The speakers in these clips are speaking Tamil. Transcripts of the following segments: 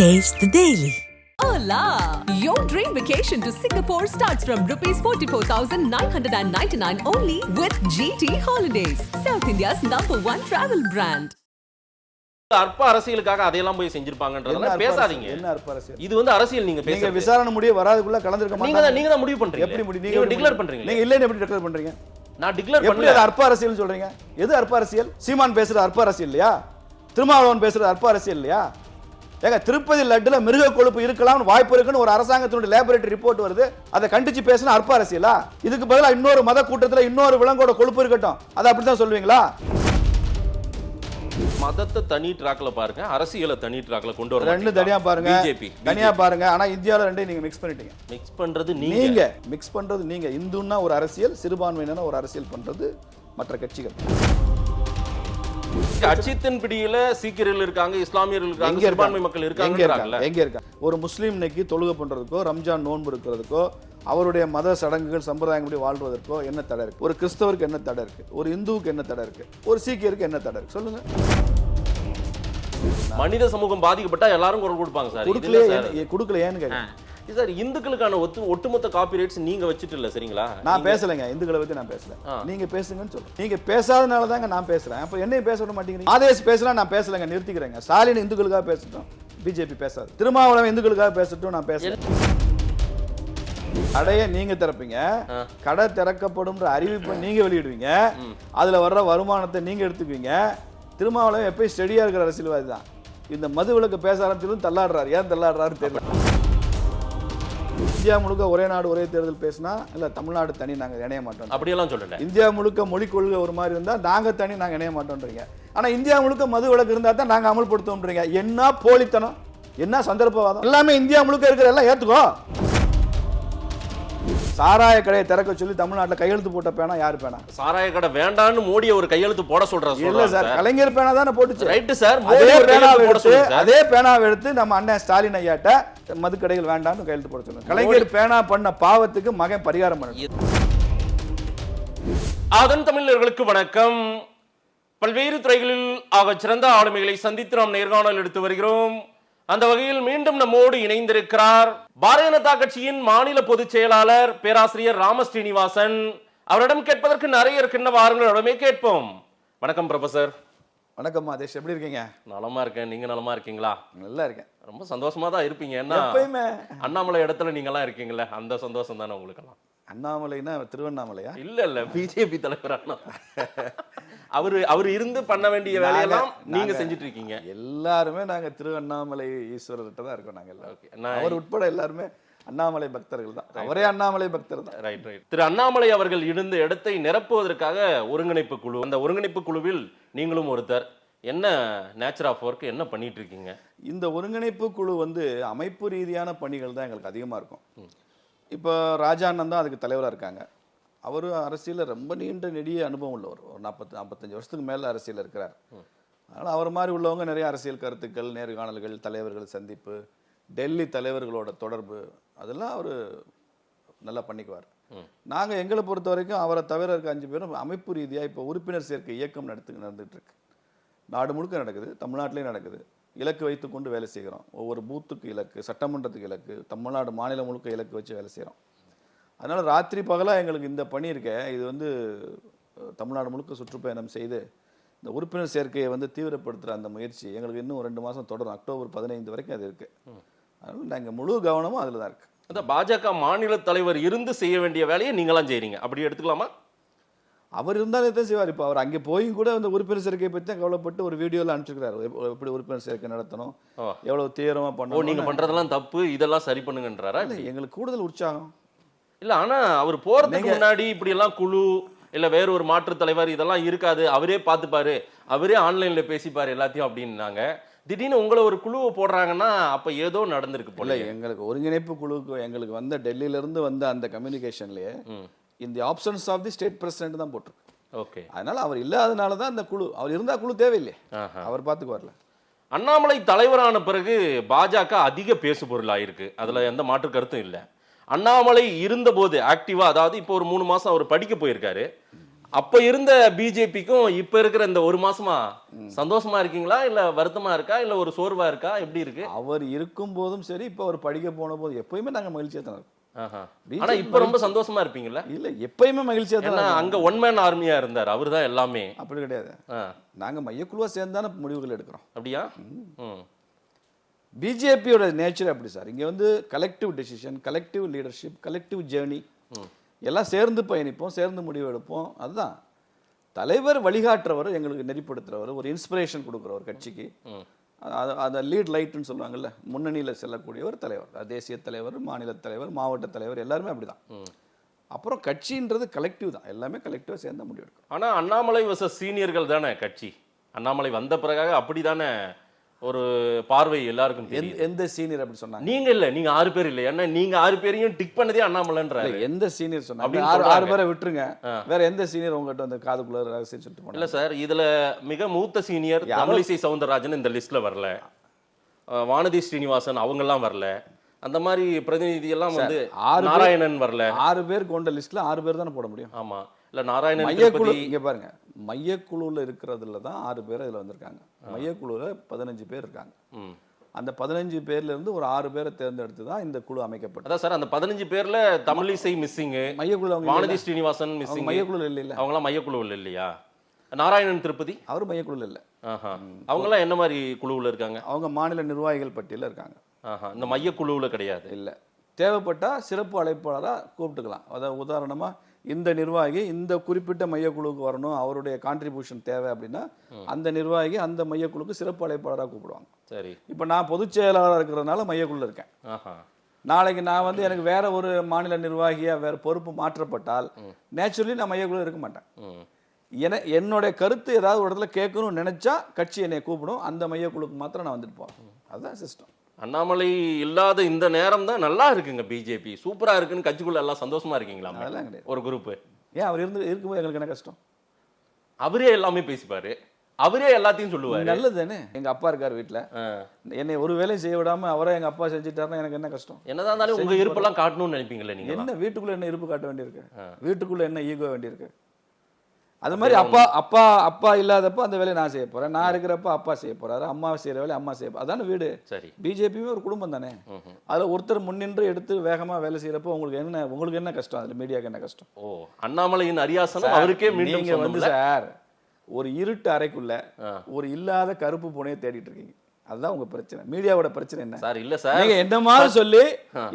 Taste the Daily. Hola! Your dream vacation to Singapore starts from rupees 44,999 only with GT Holidays, South India's #1 travel brand. அற்ப அரசியலுக்காக அதையெல்லாம் போய் செஞ்சிருப்பாங்கன்றதெல்லாம் பேசாதீங்க. என்ன அற்ப அரசியல்? இது வந்து அரசியல். நீங்க நீங்க பேசுறது விசாரணை முடிய வராதுக்குள்ள கலந்துக்க மாட்டீங்க. நீங்க தான் முடிவு பண்றீங்க. எப்படி முடிவு? நீங்க டிக்ளேர் பண்றீங்க. நீங்க இல்லன்னு எப்படி டிக்ளேர் பண்றீங்க? நான் டிக்ளேர் எப்படி பண்ணல. அது அற்ப அரசியல் சொல்றீங்க? எது அற்ப அரசியல்? சீமான் பேசுறது அற்ப அரசியல் இல்லையா? திருமாவளவன் பேசுறது அற்ப அரசியல் இல்லையா? ஏங்க, திருப்பதி லட்டுல மிருக கொழுப்பு இருக்கலாம்னு வாய்ப்பு இருக்குன்னு ஒரு அரசாங்கத்தினுடைய லேபரேட்டரி ரிப்போர்ட் வருது. அதை கண்டிச்சு பேசினா அற்ப அரசியலா? இதுக்கு பதிலா இன்னொரு மத கூட்டத்துல இன்னொரு விலங்கோட கொழுப்பு இருக்கட்டும், அதை அப்படித்தான் சொல்லுவீங்களா? மதத்தை தனி ட்ராக்ல பாருங்க, அரசியலை தனி ட்ராக்ல கொண்டு வர ரெண்டு தனியா பாருங்க, பிஜேபி தனியா பாருங்க. ஆனா இந்தியால ரெண்டையும் நீங்க மிக்ஸ் பண்ணிட்டீங்க. மிக்ஸ் பண்றது நீங்க மிக்ஸ் பண்றது நீங்க. இந்துன்னா ஒரு அரசியல், சிறுபான்மையினா ஒரு அரசியல் பண்றது மற்ற கட்சிகள். அச்சித்தின் பிடியில சீக்கியர்கள் இருக்காங்க, இஸ்லாமியர்கள் இருக்காங்க, சிறுபான்மை மக்கள் இருக்காங்க. எங்க இருக்காங்க? ஒரு முஸ்லீம் இன்னைக்கு தொழுகை பண்றதுக்கோ, ரம்ஜான் நோன்பு இருக்கிறதுக்கோ, அவருடைய மத சடங்குகள் சம்பிரதாயப்படி வாழ்வதற்கோ என்ன தடை இருக்கு? ஒரு கிறிஸ்தவருக்கு என்ன தடை இருக்கு? ஒரு இந்துவுக்கு என்ன தடை இருக்கு? ஒரு சீக்கியருக்கு என்ன தடை இருக்கு? சொல்லுங்க. மனித சமூகம் பாதிக்கப்பட்டா எல்லாரும் குரல் கொடுப்பாங்க சார். கொடுக்கலையேன்னு கேட்க சார். இந்துக்களுக்கான ஒட்டுமொத்த காப்பிரைட்ஸ் நீங்க வச்சுட்டு இல்ல, சரிங்களா? நான் பேசலைங்க, இந்துக்களை பத்தி நான் பேசல. நீங்க பேசுங்கன்னு சொல்றேன். நீங்க பேசாதனால தாங்க நான் பேசுறேன். அப்ப என்னையும் பேச விட மாட்டேங்கிறீங்க. ஆதேஷ் பேசலாம், நான் பேசலைங்க, நிறுத்திக்கிறேங்க. ஸ்டாலின் இந்துக்களுக்காக பேசட்டும், பிஜேபி பேசாது. திருமாவளவன் இந்துக்களுக்காக பேசட்டும், நான் பேசுறேன். கடையை நீங்க திறப்பீங்க, கடை திறக்கப்படும் அறிவிப்பை நீங்க வெளியிடுவீங்க, அதுல வர்ற வருமானத்தை நீங்க எடுத்துக்குவீங்க. திருமாவளவன் எப்பயும் ஸ்டெடியா இருக்கிற அரசியல்வாதி தான். இந்த மது விலக்கு பேச ஆரம்பிச்சதும் தள்ளாடுறாரு. ஏன் தள்ளாடுறாரு தெரியல. இந்தியா முழுக்க ஒரே நாடு ஒரே தேர்தல் பேசினா இல்ல தமிழ்நாடு தனி நாங்க இணைய மாட்டோம் அப்படியெல்லாம் சொல்லல. இந்தியா முழுக்க மொழி கொள்கை ஒரு மாதிரி இருந்தா நாங்க தனி நாங்க இணைய மாட்டோம்ன்றீங்க. ஆனா இந்தியா முழுக்க மது விலக்கு இருந்தா தான் நாங்க அமல்படுத்தோம்ன்றீங்க. என்ன போலித்தனம், என்ன சந்தர்ப்பவாதம்? எல்லாமே இந்தியா முழுக்க இருக்கிற எல்லாம் ஏத்துக்கோ. சாராய கடையை திறக்க சொல்லி தமிழ்நாட்டில் கையெழுத்து போட்ட பேனா யாரு பேனா? சாராய கடை வேண்டான்னு மோடி ஒரு கையெழுத்து போட சொல்றாரு. இல்ல சார், கலைஞர் பேனா தானே போட்டுச்சு. Right sir. அதே பேனாவை எடுத்து நம்ம அண்ணன் ஸ்டாலின் ஐயாட்ட மது கடைகள் வேண்டாம்னு கையெழுத்து போட சொல்லுங்க. கலைஞர் பேனா பண்ண பாவத்துக்கு மகன் பரிகாரம் பண்ண. அதன் தமிழர்களுக்கு வணக்கம். பல்வேறு துறைகளில் ஆக சிறந்த ஆளுமைகளை சந்தித்து நாம் நேர்காணல் எடுத்து வருகிறோம். அந்த வகையில் மீண்டும் நம்மோடு இணைந்திருக்கிறார் பாரதிய ஜனதா கட்சியின் மாநில பொதுச் செயலாளர் பேராசிரியர் ராம ஸ்ரீனிவாசன். அவரிடம் கேட்பதற்கு நிறைய இருக்கின்ற வாருங்களிடமே கேட்போம். வணக்கம் ப்ரொஃபசர். வணக்கம் ஆதேஷ், எப்படி இருக்கீங்க? நலமா இருக்கேன், நீங்க நலமா இருக்கீங்களா? நல்லா இருக்கேன். ரொம்ப சந்தோஷமா தான் இருப்பீங்க. ஏன்னா அண்ணாமலை இடத்துல நீங்க எல்லாம் இருக்கீங்களா, அந்த சந்தோஷம் தானே உங்களுக்கு எல்லாம். அண்ணாமலைனா திருவண்ணாமலையா? இல்ல பிஜேபி தலைவர் அண்ணா. அவரு இருந்து பண்ண வேண்டிய வேலையெல்லாம் நீங்க செஞ்சுட்டு இருக்கீங்க. எல்லாருமே நாங்க திருவண்ணாமலை ஈஸ்வரர்கிட்ட தான் இருக்கோம். நாங்க எல்லாம், அவர் உட்பட எல்லாருமே அண்ணாமலை பக்தர்கள் தான். அவரே அண்ணாமலை பக்தர் தான். ரைட். திரு அண்ணாமலை அவர்கள் இருந்த இடத்தை நிரப்புவதற்காக ஒருங்கிணைப்பு குழு, அந்த ஒருங்கிணைப்பு குழுவில் நீங்களும் ஒருத்தர். என்ன நேச்சர் ஆஃப் ஒர்க், என்ன பண்ணிட்டு இருக்கீங்க? இந்த ஒருங்கிணைப்பு குழு அமைப்பு ரீதியான பணிகள் தான் எங்களுக்கு அதிகமா இருக்கும். இப்போ ராஜா அண்ணன் தான் அதுக்கு தலைவராக இருக்காங்க. அவர் அரசியலில் ரொம்ப நீண்ட நெடிய அனுபவம் உள்ளவர். ஒரு 40-45 வருஷத்துக்கு மேலே அரசியல் இருக்கிறார். அதனால் அவர் மாதிரி உள்ளவங்க நிறைய அரசியல் கருத்துக்கள், நேர்காணல்கள், தலைவர்கள் சந்திப்பு, டெல்லி தலைவர்களோட தொடர்பு, அதெல்லாம் அவர் நல்லா பண்ணிக்குவார். நாங்கள் எங்களை பொறுத்த வரைக்கும் அவரை தவிர இருக்க 5 பேரும் அமைப்பு ரீதியாக இப்போ உறுப்பினர் சேர்க்கை இயக்கம் நடந்துகிட்டு இருக்கு. நாடு முழுக்க நடக்குது, தமிழ்நாட்டிலையும் நடக்குது. இலக்கு வைத்து கொண்டு வேலை செய்கிறோம். ஒவ்வொரு பூத்துக்கு இலக்கு, சட்டமன்றத்துக்கு இலக்கு, தமிழ்நாடு மாநிலம் முழுக்க இலக்கு வச்சு வேலை செய்கிறோம். அதனால் ராத்திரி பகலாக எங்களுக்கு இந்த பணி இருக்க. இது தமிழ்நாடு முழுக்க சுற்றுப்பயணம் செய்து இந்த உறுப்பினர் சேர்க்கையை தீவிரப்படுத்துகிற அந்த முயற்சி எங்களுக்கு இன்னும் 2 மாதம் தொடரும். அக்டோபர் 15 வரைக்கும் அது இருக்குது. அதனால் நாங்கள் முழு கவனமும் அதில் தான் இருக்குது. அதான் பாஜக மாநில தலைவர் இருந்து செய்ய வேண்டிய வேலையை நீங்களாம் செய்கிறீங்க, அப்படி எடுத்துக்கலாமா? அவர் இருந்தாலே தான் செய்வார். இப்போ அவர் அங்கே போய் கூட அந்த உறுப்பினர் சேர்க்கையை பற்றி தான் கவலைப்பட்டு ஒரு வீடியோவில் அனுப்பிச்சிருக்கிறார். எப்படி உறுப்பினர் சேர்க்கை நடத்தணும், எவ்வளோ தீவிரமாக பண்ணணும், நீங்கள் பண்ணுறதெல்லாம் தப்பு, இதெல்லாம் சரி பண்ணுங்கன்றாரா? இல்லை, எங்களுக்கு கூடுதல் உற்சாகம் இல்லை. ஆனால் அவர் போகிறதுக்கு முன்னாடி இப்படியெல்லாம் குழு இல்லை வேற ஒரு மாற்று தலைவர் இதெல்லாம் இருக்காது, அவரே பார்த்துப்பாரு, அவரே ஆன்லைனில் பேசிப்பார் எல்லாத்தையும் அப்படின்னாங்க. திடீர்னு உங்களை ஒரு குழுவை போடுறாங்கன்னா அப்போ ஏதோ நடந்திருக்கு போல. எங்களுக்கு ஒருங்கிணைப்பு குழுவுக்கு எங்களுக்கு டெல்லியிலேருந்து அந்த கம்யூனிகேஷன்லேயே இந்த options of the state president தான் போட்டிருக்கு. ஓகே. அதனால அவர் இல்லாதனால தான் அந்த குழு. அவர் இருந்தால் குழு தேவையில்லை, அவர் பார்த்துக்கு வரல. அண்ணாமலை தலைவரான பிறகு பாஜக அதிக பேசு பொருளாயிருக்கு, அதில் எந்த மாற்று கருத்தும் இல்லை. அண்ணாமலை இருந்தபோது ஆக்டிவா, அதாவது இப்போ ஒரு 3 மாசம் அவர் படிக்க போயிருக்காரு, அப்ப இருந்த பிஜேபிக்கும் இப்ப இருக்கிற இந்த ஒரு மாசமா சந்தோஷமா இருக்கீங்களா இல்ல வருத்தமா இருக்கா இல்ல ஒரு சோர்வா இருக்கா எப்படி இருக்கு? அவர் இருக்கும் போதும் சரி, இப்ப அவர் படிக்க போன போது எப்பயுமே நாங்க மகிழ்ச்சியா தான் இருக்கோம். ஆனா இப்ப ரொம்ப சந்தோஷமா இருப்பீங்கல்ல? இல்ல, எப்பயுமே மகிழ்ச்சியா தான் ஏன்னா இருக்கோம். அங்க ஒன் மேன் ஆர்மியா இருந்தார், அவர்தான் எல்லாமே. அப்படி கிடையாது. ஆ, நாங்க மையக்குழுவா சேர்ந்தான முடிவுகள் எடுக்கிறோம். அப்படியா? ம். பிஜேபியோட நேச்சர் அப்படி சார். இங்க வந்து collective decision, collective leadership, collective journey, எல்லாம் சேர்ந்து பயணிப்போம், சேர்ந்து முடிவு எடுப்போம். அதுதான் தலைவர் வழிகாட்டுறவர், எங்களுக்கு நெறிப்படுத்துறவர், ஒரு இன்ஸ்பிரேஷன் கொடுக்குறவர் கட்சிக்கு. அதை லீட் லைட்னு சொல்லுவாங்கல்ல, முன்னணியில் செல்லக்கூடிய ஒரு தலைவர். தேசிய தலைவர், மாநில தலைவர், மாவட்ட தலைவர், எல்லாருமே அப்படிதான். அப்புறம் கட்சின்றது கலெக்டிவ் தான், எல்லாமே கலெக்டிவாக சேர்ந்த முடிவு எடுக்கும். ஆனா அண்ணாமலை வர்சஸ் சீனியர்கள் தானே கட்சி. அண்ணாமலை வந்த பிறகு அப்படிதானே ஒரு பார்வை எல்லாருக்கும் தெரியும். எந்த சீனியர் அப்படி சொன்னாங்க? நீங்க இல்ல, நீங்க 6 பேர் இல்ல. ஏன்னா நீங்க 6 பேரையும் டிக் பண்ணதே அண்ணாமலைன்றாரு. எந்த சீனியர் சொன்னாங்க? அப்படின்னு 6 பேரை விட்டுருங்க, வேற எந்த சீனியர் உங்ககிட்ட வந்து காதுக்குள்ள ரகசியம் சொல்லிட்டு போனாங்க? இல்ல சார், இதுல மிக மூத்த சீனியர் தமிழிசை சவுந்தரராஜன் இந்த லிஸ்ட்ல வரல, வானதி ஸ்ரீனிவாசன் அவங்க எல்லாம் வரல, அந்த மாதிரி பிரதிநிதி எல்லாம் வந்து நாராயணன் வரல. 6 பேர் கொண்ட லிஸ்ட்ல 6 பேர் தானே போட முடியும். ஆமா, இல்ல நாராயணன் மையக்குழு இங்க பாருங்க, மையக்குழுல இருக்கிறதுல தான் 6 பேர் இதுல வந்திருக்காங்க. மையக்குழுல 15 பேர் இருக்காங்க. அந்த 15 பேர்ல இருந்து ஒரு 6 பேரை தேர்ந்தெடுத்து தான் இந்த குழு அமைக்கப்பட்டது. அதான் சார், அந்த 15 பேர்ல தமிழிசை மிஸ்ஸிங், மையக்குழு வானதி ஸ்ரீனிவாசன் மிஸ்ஸிங். மையக்குழு இல்ல, அவங்க எல்லாம் மையக்குழுவில் இல்லையா? நாராயணன் திருப்பதி அவர் மையக்குழு இல்ல. அவங்க எல்லாம் என்ன மாதிரி குழுவுல இருக்காங்க? அவங்க மாநில நிர்வாகிகள் பட்டியல இருக்காங்க. இந்த மையக்குழுவுல கிடையாது. இல்ல, தேவைப்பட்டா சிறப்பு அழைப்பாளரா கூப்பிட்டுக்கலாம். அதாவது உதாரணமா இந்த நிர்வாகி இந்த குறிப்பிட்ட மையக்குழுவுக்கு வரணும், அவருடைய கான்ட்ரிபியூஷன் தேவை அப்படின்னா அந்த நிர்வாகி அந்த மையக்குழுக்கு சிறப்பு அழைப்பாளராக கூப்பிடுவாங்க. சரி, இப்போ நான் பொதுச் செயலாளராக இருக்கிறதுனால மையக்குழுல இருக்கேன். நாளைக்கு நான் வந்து எனக்கு வேற ஒரு மாநில நிர்வாகியா வேற பொறுப்பு மாற்றப்பட்டால் நேச்சுரலி நான் மையக்குழு இருக்க மாட்டேன். என்னுடைய கருத்து ஏதாவது ஒரு இடத்துல கேட்கணும்னு நினைச்சா கட்சி என்னை கூப்பிடும், அந்த மையக்குழுக்கு மாத்திரம் நான் வந்துட்டு போவேன். அதுதான் சிஸ்டம். அண்ணாமலை இல்லாத இந்த நேரம் தான் நல்லா இருக்குங்க. பிஜேபி சூப்பரா இருக்குன்னு கட்சிக்குள்ள எல்லாம் சந்தோஷமா இருக்கீங்களா? அதெல்லாம் கிடையாது. ஒரு குரூப் ஏன் அவர் இருக்கும்போது எங்களுக்கு என்ன கஷ்டம்? அவரே எல்லாமே பேசிப்பாரு, அவரே எல்லாத்தையும் சொல்லுவாரு. நல்லது தானே. எங்க அப்பா இருக்காரு வீட்டுல, என்னை ஒரு வேலையும் செய்ய விடாம அவரை எங்க அப்பா செஞ்சுட்டாருன்னா எனக்கு என்ன கஷ்டம்? என்னதான் இருந்தாலும் உங்க இருப்பெல்லாம் காட்டணும்னு நினைப்பீங்களே நீங்க? என்ன வீட்டுக்குள்ள என்ன இருப்பு காட்ட வேண்டியிருக்கு? வீட்டுக்குள்ள என்ன ஈகோ வேண்டியிருக்கு? அது மாதிரி அப்பா இல்லாதப்ப அந்த வேலையை நான் செய்ய போறேன், நான் இருக்கிறப்ப அப்பா செய்ய போறாரு, அம்மா செய்யற வேலை அம்மா செய்ய போறா. அதான வீடு. சரி, பிஜேபியுமே ஒரு குடும்பம் தானே. அதுல ஒருத்தர் முன்னின்று எடுத்து வேகமா வேலை செய்யறப்ப உங்களுக்கு என்ன கஷ்டம்? அதுல மீடியாக்கு என்ன கஷ்டம்? ஓ, அண்ணாமலையின் அரியாசனம் அவருக்கே மீண்டும் நீங்க வந்து சார் ஒரு இருட்டு அறைக்குள்ள ஒரு இல்லாத கருப்பு பூனையை தேடிட்டு இருக்கீங்க. அதுதான் உங்க பிரச்சனை. மீடியாவோட பிரச்சனை என்ன சார்? இல்ல சார், நீங்க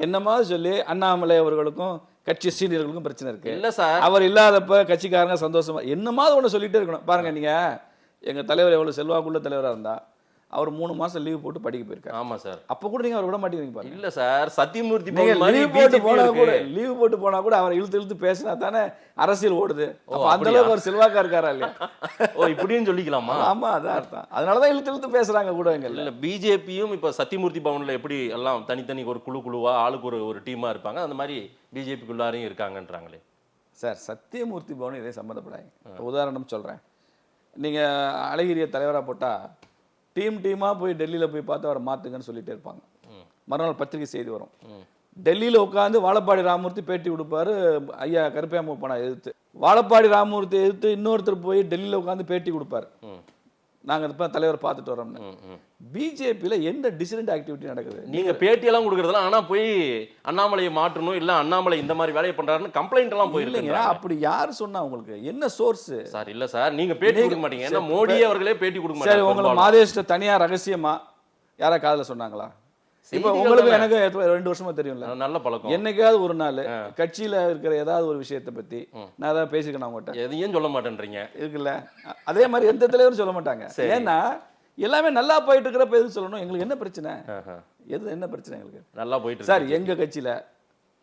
என்னமாவது சொல்லி அண்ணாமலை அவர்களுக்கும் கட்சி சீனியர்களுக்கும் பிரச்சனை இருக்கு. இல்ல சார், அவர் இல்லாதப்ப கட்சிக்காரங்க சந்தோஷமா என்னமாவது ஒண்ணு சொல்லிட்டே இருக்கணும். பாருங்க, நீங்க எங்க தலைவர் எவ்வளவு செல்வாக்குள்ள தலைவரா இருந்தா அவர் 3 மாசம் லீவ் போட்டு படிக்க போயிருக்காரு. ஆமா சார். அப்ப கூட நீங்க அவர் விட மாட்டீங்க பாருங்க. இல்ல சார், சத்தியமூர்த்தி லீவ் போட்டு போனா கூட அவர் இழுத்து பேசினா தானே அரசியல் ஓடுது. அந்த அளவுக்கு அவர் செல்வாக்கா இருக்காரா இல்லையா? ஓ, இப்படின்னு சொல்லிக்கலாமா? ஆமா, அதான் அர்த்தம். அதனாலதான் இழுத்து பேசுறாங்க கூட. இல்ல, பிஜேபியும் இப்ப சத்தியமூர்த்தி பவன்ல எப்படி எல்லாம் தனித்தனி ஒரு குழுவா ஆளுக்கு ஒரு டீமா இருப்பாங்க, அந்த மாதிரி பிஜேபிக்குள்ளாரையும் இருக்காங்கன்றாங்களே சார். சத்தியமூர்த்தி பவன் இதே சம்மந்தப்படாங்க. உதாரணம் சொல்றேன், நீங்க அழகிரிய தலைவரா போட்டா டீமா போய் டெல்லியில போய் பார்த்து அவரை மாத்துங்கன்னு சொல்லிட்டே இருப்பாங்க. மறுநாள் பத்திரிகை செய்தி வரும், டெல்லியில உட்காந்து வாழப்பாடி ராமமூர்த்தி பேட்டி கொடுப்பாரு. ஐயா கருப்பையா மூப்பனா எதிர்த்து வாழப்பாடி ராமமூர்த்தி எதிர்த்து இன்னொருத்தர் போய் டெல்லியில உட்காந்து பேட்டி கொடுப்பாரு, நாங்க இப்ப தலைவர் பார்த்துட்டு வரோம்னு. பிஜேபியில எந்த டிசிடென்ட் ஆக்டிவிட்டி நடக்குது? நீங்க பேட்டி எல்லாம் கொடுக்கறதுல, ஆனா போய் அண்ணாமலையை மாற்றணும், இல்ல அண்ணாமலை இந்த மாதிரி வேலையை பண்றாருன்னு கம்ப்ளைண்ட் எல்லாம் போயிருக்கீங்க. அப்படி யாரு சொன்னா? உங்களுக்கு என்ன சோர்ஸ்? சார் இல்ல சார், நீங்க பேட்டி கொடுக்க மாட்டீங்க. ஏன்னா மோடி அவர்களே பேட்டி கொடுக்க மாட்டாங்க. சரி, உங்களை மாதேஷ்ட தனியா ரகசியமா யாரா காதுல சொன்னாங்களா? இப்ப உங்களுக்கு எனக்கு 2 வருஷமா தெரியும்ல, நல்ல பழக்கம். என்னைக்காவது ஒரு நாள் கட்சியில இருக்கிற ஏதாவது ஒரு விஷயத்தை பத்தி நான் ஏதாவது பேசிக்கணும் அவங்ககிட்ட? எதையும் சொல்ல மாட்டேன்றீங்க இருக்குல்ல. அதே மாதிரி எந்த தலைவரும் சொல்ல மாட்டாங்க. ஏன்னா எல்லாமே நல்லா போயிட்டு இருக்கிறப்ப எதுவும் சொல்லணும்? எங்களுக்கு என்ன பிரச்சனை? என்ன பிரச்சனை எங்களுக்கு? நல்லா போயிட்டு சார். எங்க கட்சியில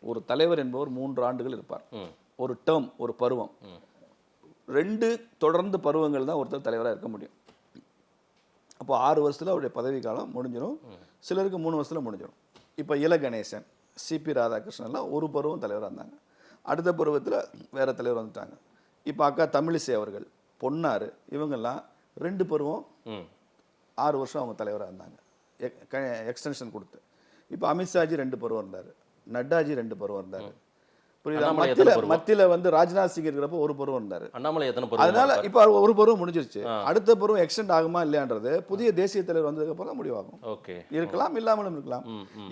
ஒரு தலைவர் என்பவர் 3 ஆண்டுகள் இருப்பார். ஒரு டேர்ம், ஒரு பருவம். 2 தொடர்ந்து பருவங்கள் தான் ஒருத்தர் தலைவராக இருக்க முடியும். அப்போ 6 வருஷத்துல அவருடைய பதவி காலம் முடிஞ்சிடும். சிலருக்கு 3 வருஷத்துல முடிஞ்சிடும். இப்போ இல கணேசன், சிபி ராதாகிருஷ்ணன் எல்லாம் ஒரு பருவம் தலைவராக இருந்தாங்க. அடுத்த பருவத்தில் வேற தலைவர் வந்துட்டாங்க. இப்போ அக்கா தமிழிசை அவர்கள், பொன்னாரு, இவங்கெல்லாம் 2 பருவம் 6 வருஷம் அவங்க தலைவராக இருந்தாங்க, எக்ஸ்டென்ஷன் கொடுத்து. இப்போ அமித்ஷாஜி 2 பருவம் இருந்தார், நட்டாஜி 2 பருவம் இருந்தார், புரியுதா? அண்ணாமலை எத்தனை பருவம்? மத்தியில வந்து ராஜ்நாத் சிங் இருக்கிறப்ப ஒரு பருவம் இருந்தாரு. அண்ணாமலை எத்தனை பருவம் அதனால இருப்பார்? இப்ப ஒரு பருவம் முடிஞ்சிருச்சு. அடுத்த பருவம் எக்ஸ்டெண்ட் ஆகுமா இல்லையான்றது புதிய தேசிய தலைவர் வந்ததுக்கு அப்புறம் தான் முடிவாகும். ஓகே. இருக்கலாம், இல்லாமலும் இருக்கலாம்.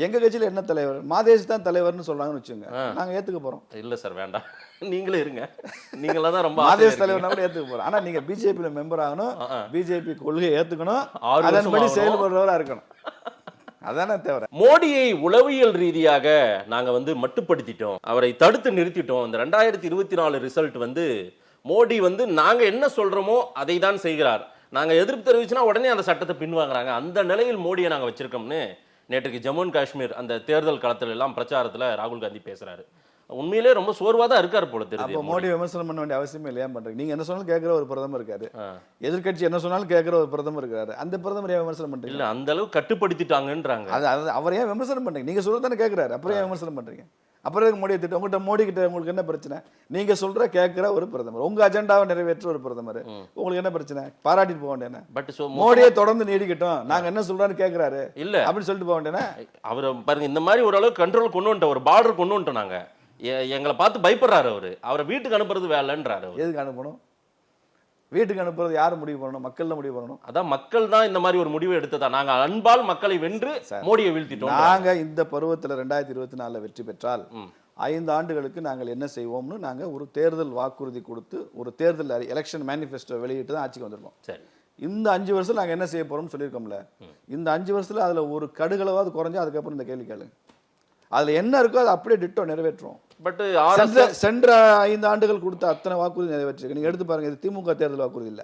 எங்க கட்சியில என்ன தலைவர், மாதேஷ் தான் தலைவர்னு சொல்றாங்கன்னு வச்சுங்க, நாங்க ஏத்துக்க போறோம். இல்ல சார் வேண்டாம், நீங்களே இருங்க. நீங்களா தான் ரொம்ப மாதேஷ் தலைவர் கூட ஏத்துக்க போறோம். ஆனா நீங்க பிஜேபியில மெம்பர் ஆகணும், பிஜேபி கொள்கையை ஏத்துக்கணும், 6 வருஷம் அதன்படி ஆகணும். செயல்படுறவரா இருக்கணும். அதானே தவிர மோடியை உளவியல் ரீதியாக நாங்க வந்து மட்டுப்படுத்திட்டோம், அவரை தடுத்து நிறுத்திட்டோம். இந்த 2024 ரிசல்ட் வந்து மோடி வந்து நாங்க என்ன சொல்றோமோ அதை தான் செய்கிறார், நாங்க எதிர்ப்பு தெரிவிச்சுனா உடனே அந்த சட்டத்தை பின்வாங்குறாங்க, அந்த நிலையில் மோடியை நாங்க வச்சிருக்கோம்னு நேற்றுக்கு ஜம்மு அண்ட் காஷ்மீர் அந்த தேர்தல் களத்துல எல்லாம் பிரச்சாரத்துல ராகுல் காந்தி பேசுறாரு. உண்மையிலே ரொம்ப சோர்வா தான் இருக்காரு போல தெரியுது. அப்போ மோடி விமர்சனம் பண்ண வேண்டிய அவசியமே இல்லையா பண்றீங்க? நீங்க என்ன சொன்னாலும் கேட்கிற ஒரு பிரதமர் இருக்காரு, எதிர்க்கட்சி என்ன சொன்னாலும் கேட்கிற ஒரு பிரதமர் இருக்காரு, அந்த பிரதமர் ஏன் விமர்சனம் பண்றீங்க? இல்ல அந்த அளவு கட்டுப்படுத்திட்டாங்கன்றாங்க. அது அவர் ஏன் விமர்சனம் பண்றீங்க? நீங்க சொல்றதானே கேட்கிறாரு, அப்புறம் ஏன் விமர்சனம் பண்றீங்க? அப்புறம் மோடியை திட்டம் உங்கள்கிட்ட மோடி கிட்ட உங்களுக்கு என்ன பிரச்சனை? நீங்க சொல்ற கேட்கிற ஒரு பிரதமர், உங்க அஜெண்டாவை நிறைவேற்ற ஒரு பிரதமர், உங்களுக்கு என்ன பிரச்சனை? பாராட்டிட்டு போக வேண்டியன. பட் மோடியை தொடர்ந்து நீடிக்கட்டும், நாங்க என்ன சொல்றான்னு கேட்கிறாரு இல்ல அப்படின்னு சொல்லிட்டு போக வேண்டியன. அவர் பாருங்க இந்த மாதிரி ஓரளவு கண்ட்ரோல் கொண்டு வந்துட்டோம், ஒரு பார்டர் கொண்டு வந்துட்டோம். நாங்க எங்களை பார்த்து பயப்படுறாரு அவரு, அவரை வீட்டுக்கு அனுப்புறது வேலைன்றாரு. எதுக்கு அனுப்பணும்? வீட்டுக்கு அனுப்புறது யாரு முடிவு பண்ணணும்? மக்கள் முடிவு பண்ணணும். அதான் மக்கள் தான் இந்த மாதிரி ஒரு முடிவு எடுத்ததா, நாங்க அன்பால் மக்களை வென்று மோடியை வீழ்த்திட்டோம். நாங்க இந்த பருவத்துல 2024 வெற்றி பெற்றால் 5 ஆண்டுகளுக்கு நாங்கள் என்ன செய்வோம்னு நாங்க ஒரு தேர்தல் வாக்குறுதி கொடுத்து ஒரு தேர்தல் எலெக்ஷன் மேனிஃபெஸ்டோ வெளியிட்டு தான் ஆட்சிக்கு வந்திருக்கோம். சரி, இந்த 5 வருஷம் நாங்க என்ன செய்ய போறோம்னு சொல்லியிருக்கோம்ல, இந்த 5 வருஷத்துல அதுல ஒரு கடுகளவாவது குறைஞ்சா அதுக்கப்புறம் இந்த கேள்வி கேளுங்க. அதுல என்ன இருக்கோ அதை அப்படியே டிட்டோ நிறைவேற்றுவோம். பட் சென்ற 5 ஆண்டுகள் கொடுத்த அத்தனை வாக்குறுதி நிறைவேற்றிருக்கு. நீங்க எடுத்து பாருங்க, இது திமுக தேர்தல் வாக்குறுதி இல்ல.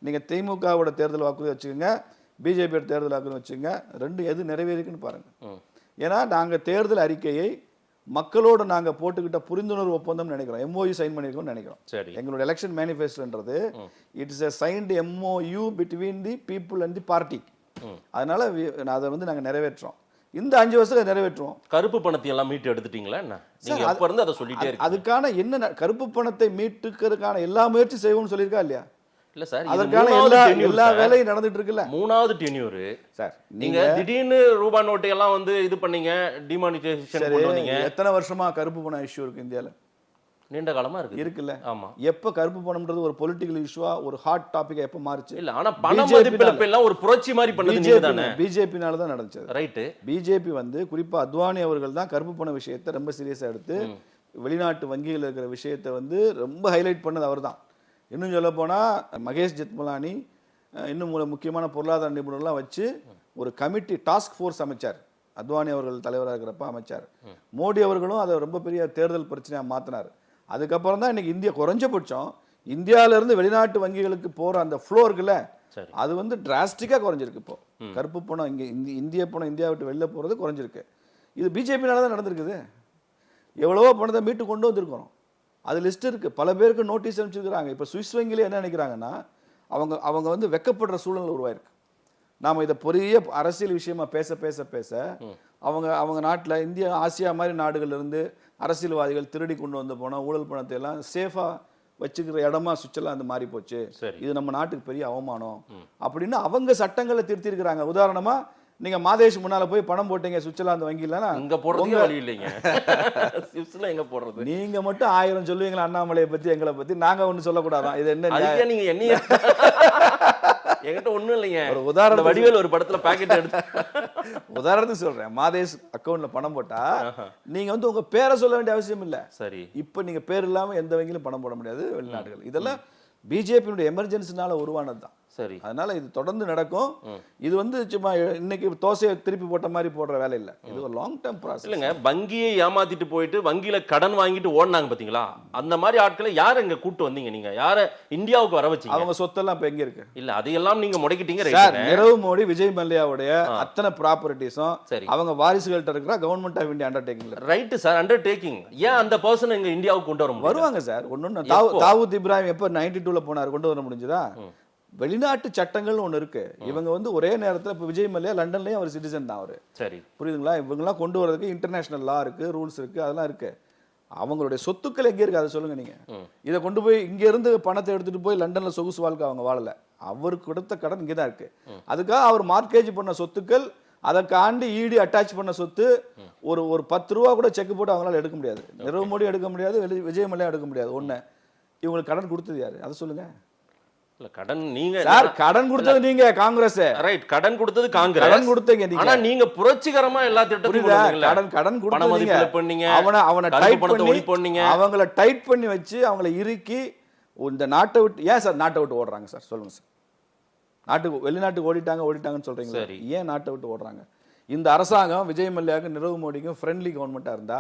நீங்க திமுகவோட தேர்தல் வாக்குறுதி வச்சுக்கோங்க, பிஜேபியோட தேர்தல் வாக்குறுதி வச்சுக்கோங்க, ரெண்டு எது நிறைவேறிக்குன்னு பாருங்க. ஏன்னா நாங்க தேர்தல் அறிக்கையை மக்களோட நாங்க போட்டுக்கிட்ட புரிந்துணர்வு ஒப்பந்தம் நினைக்கிறோம், MOU சைன் பண்ணிருக்கோம்னு நினைக்கிறோம். சரி, எங்களோட எலெக்ஷன் மேனிஃபெஸ்டோன்றது it is a signed MOU between the people and the party. அதனால அதை வந்து நாங்க நிறைவேற்றோம். இந்த 5 வருஷத்துல நிறைவேற்றுவோம். கருப்பு பணத்தை எல்லாம் மீட்டு எடுத்துட்டீங்களா என்ன? நீங்க அப்ப இருந்து அதை சொல்லிட்டே இருக்கீங்க. அதுக்கான என்ன கருப்பு பணத்தை மீட்டுக்கிறதுக்கான எல்லா முயற்சி செய்வோம்னு சொல்லியிருக்கா இல்லையா? இல்ல சார், அதற்கான எல்லா வேலையும் நடந்துட்டு இருக்குல்ல. 3வது டென்யூர் சார். நீங்க திடீர்னு ரூபாய் நோட்டை எல்லாம் வந்து இது பண்ணீங்க, டிமானிட்டைசேஷன் கொண்டு வந்தீங்க. எத்தனை வருஷமா கருப்பு பணம் இஷ்யூ இருக்கு இந்தியால? நீண்ட காலமா இருக்குல்ல. ஆமா. எப்ப கருப்பு பணம்ன்றது ஒரு பொலிட்டிக்கல் இஷ்யூவா ஒரு ஹாட் டாபிக்கா எப்ப மாறுச்சு? இல்ல, ஆனா பண மதிப்பிழப்பு எல்லாம் ஒரு புரட்சி மாதிரி பண்ணது நீங்க தானே. பிஜேபினால தான் நடந்துச்சு. ரைட். பிஜேபி வந்து குறிப்பா அத்வானி அவர்கள் தான் கருப்பு பண விஷயத்தை ரொம்ப சீரியஸா எடுத்து வெளிநாட்டு வங்கிகள் இருக்கிற விஷயத்தை வந்து ரொம்ப ஹைலைட் பண்ணது அவர் தான். இன்னும் சொல்ல போனா மகேஷ் ஜெத்மலானி இன்னும் முக்கியமான பொருளாதார நிபுணர்லாம் வச்சு ஒரு கமிட்டி டாஸ்க் ஃபோர்ஸ் அமைச்சார். அத்வானி அவர்கள் தலைவராக இருக்கிறப்ப அமைச்சார். மோடி அவர்களும் அதை ரொம்ப பெரிய தேர்தல் பிரச்சனையா மாத்தினார். அதுக்கப்புறம் தான் இன்னைக்கு இந்தியா குறைஞ்சபட்சம் இந்தியாவில இருந்து வெளிநாட்டு வங்கிகளுக்கு போற அந்த ஃப்ளோ இருக்குல்ல, அது வந்து டிராஸ்டிக்கா குறைஞ்சிருக்கு. இப்போ கருப்பு பணம் இந்திய பணம் இந்தியா விட்டு வெளில போறது குறைஞ்சிருக்கு. இது பிஜேபினால தான் நடந்திருக்குது. எவ்வளவோ பணத்தை மீட்டு கொண்டு வந்திருக்கிறோம். அது லிஸ்ட் இருக்கு, பல பேருக்கு நோட்டீஸ் அனுப்பிச்சிருக்கிறாங்க. இப்போ சுவிஸ் வங்கியில என்ன நினைக்கிறாங்கன்னா, அவங்க வந்து வெக்கப்படுற சூழ்நிலை உருவாயிருக்கு. நாம இதை பெரிய அரசியல் விஷயமா பேச பேச பேச அவங்க நாட்டில் இந்தியா ஆசியா மாதிரி நாடுகள்ல இருந்து அரசியல்வாதிகள் திருடி கொண்டு வந்து போன ஊழல் பணத்தை எல்லாம் சேஃபா வச்சுக்கிற இடமா சுவிட்சர்லாந்து மாறி போச்சு, இது நம்ம நாட்டுக்கு பெரிய அவமானம் அப்படின்னு அவங்க சட்டங்களை திருத்தி இருக்கிறாங்க. உதாரணமா நீங்க மாதேஷ் முன்னால போய் பணம் போட்டீங்க சுவிட்சர்லாந்து வங்கியில, இங்க போடுறதுக்கு வழி இல்லைங்க. சுவிஸ்ல எங்க போடுறது? நீங்க மட்டும் 1000 சொல்லுவீங்களா அண்ணாமலையை பத்தி எங்களை பத்தி, நாங்க ஒண்ணு சொல்லக்கூடாதான்? இது என்ன நீங்க என்ன என்கிட்ட ஒண்ணும் இல்லைங்க. ஒரு உதாரணம், வடிவேல் ஒரு படத்துல பாக்கெட் எடுத்து உதாரணத்துக்கு சொல்றேன். மாதேஷ் அக்கவுண்ட்ல பணம் போட்டா நீங்க வந்து உங்க பேரை சொல்ல வேண்டிய அவசியம் இல்ல. சரி, இப்ப நீங்க பேர் இல்லாம எந்த வங்கியிலும் பணம் போட முடியாது வெளிநாடுகள். இதெல்லாம் பிஜேபியுடைய எமர்ஜென்சினால உருவானதுதான். சரி, அதனால இது தொடர்ந்து நடக்கும். இது வந்து சும்மா இன்னைக்கு தோசையை திருப்பி போட்ட மாதிரி போடுற வேலை இல்ல, இது ஒரு லாங் டர்ம் ப்ராசஸ். இல்லங்க, வங்கியை ஏமாத்திட்டு போயிட்டு வங்கியில கடன் வாங்கிட்டு ஓடினாங்க பாத்தீங்களா, அந்த மாதிரி ஆட்களை யார இங்க கூட்டு வந்தீங்க? நீங்க யார இந்தியாவுக்கு வர வச்சீங்க? அவங்க சொத்தெல்லாம் இப்ப எங்க இருக்கு? இல்ல, அதையெல்லாம் நீங்க முடக்கிட்டீங்க. நிரவ் மோடி விஜய் மல்லையாவுடைய அத்தனை ப்ராப்பர்ட்டிஸும் அவங்க வாரிசுகள்ட்ட இருக்கிற government of India undertaking. Right sir, undertaking. ஏன் அந்த பர்சன் இங்க இந்தியாவுக்கு கொண்டு வர வருவாங்க சார்? ஒன்னு தாவூத் இப்ராஹிம் எப்ப 92ல போனாரு, கொண்டு வர முடிஞ்சதா? வெளிநாட்டு சட்டங்கள் ஒண்ணு இருக்கு. இவங்க வந்து ஒரே நேரத்தில் இப்ப விஜய் மல்லையா லண்டன்லயும் அவர் சிட்டிசன் தான் அவரு. சரி, புரியுதுங்களா? இவங்கெல்லாம் கொண்டு வரதுக்கு இன்டர்நேஷனல் லா இருக்கு, ரூல்ஸ் இருக்கு, அதெல்லாம் இருக்கு. அவங்களுடைய சொத்துக்கள் எங்க இருக்கு அதை சொல்லுங்க நீங்க. இதை கொண்டு போய் இங்க இருந்து பணத்தை எடுத்துட்டு போய் லண்டன்ல சொகுசு வாழ்க்கை அவங்க வாழல. அவருக்கு கொடுத்த கடன் இங்கதான் இருக்கு. அதுக்காக அவர் மார்க்கேஜ் பண்ண சொத்துக்கள் அதை காண்டி ஈடி அட்டாச் பண்ண சொத்து ஒரு 10 ரூபா கூட செக் போட்டு அவங்களால எடுக்க முடியாது. நிரவ் மோடி எடுக்க முடியாது, விஜய் மல்லையா எடுக்க முடியாது. ஒண்ணு, இவங்களுக்கு கடன் கொடுத்தது யாரு அதை சொல்லுங்க. இல்ல கடன் நீங்க சார், கடன் கொடுத்தது நீங்க காங்கிரஸ். ரைட், கடன் கொடுத்தது காங்கிரஸ். கடன் கொடுத்தீங்க நீங்க. ஆனா நீங்க புரட்சிகரமா எல்லா திட்டத்தையும் கடன் கொடுத்தீங்க. அவனை டைட் பண்ணி அவங்கள டைட் பண்ணி வச்சு அவங்கள இறுக்கி இந்த நாட்டை விட்டு ஏன் சார் நாட்டை விட்டு ஓடுறாங்க சார் சொல்லுங்க சார். வெளிநாட்டுக்கு ஓடிட்டாங்கன்னு சொல்றீங்க. ஏன் நாட்டை விட்டு ஓடுறாங்க? இந்த அரசாங்கம் விஜய் மல்லையாவுக்கும் நிரவ் மோடிக்கும் ஃப்ரெண்ட்லி கவர்மெண்டா இருந்தா,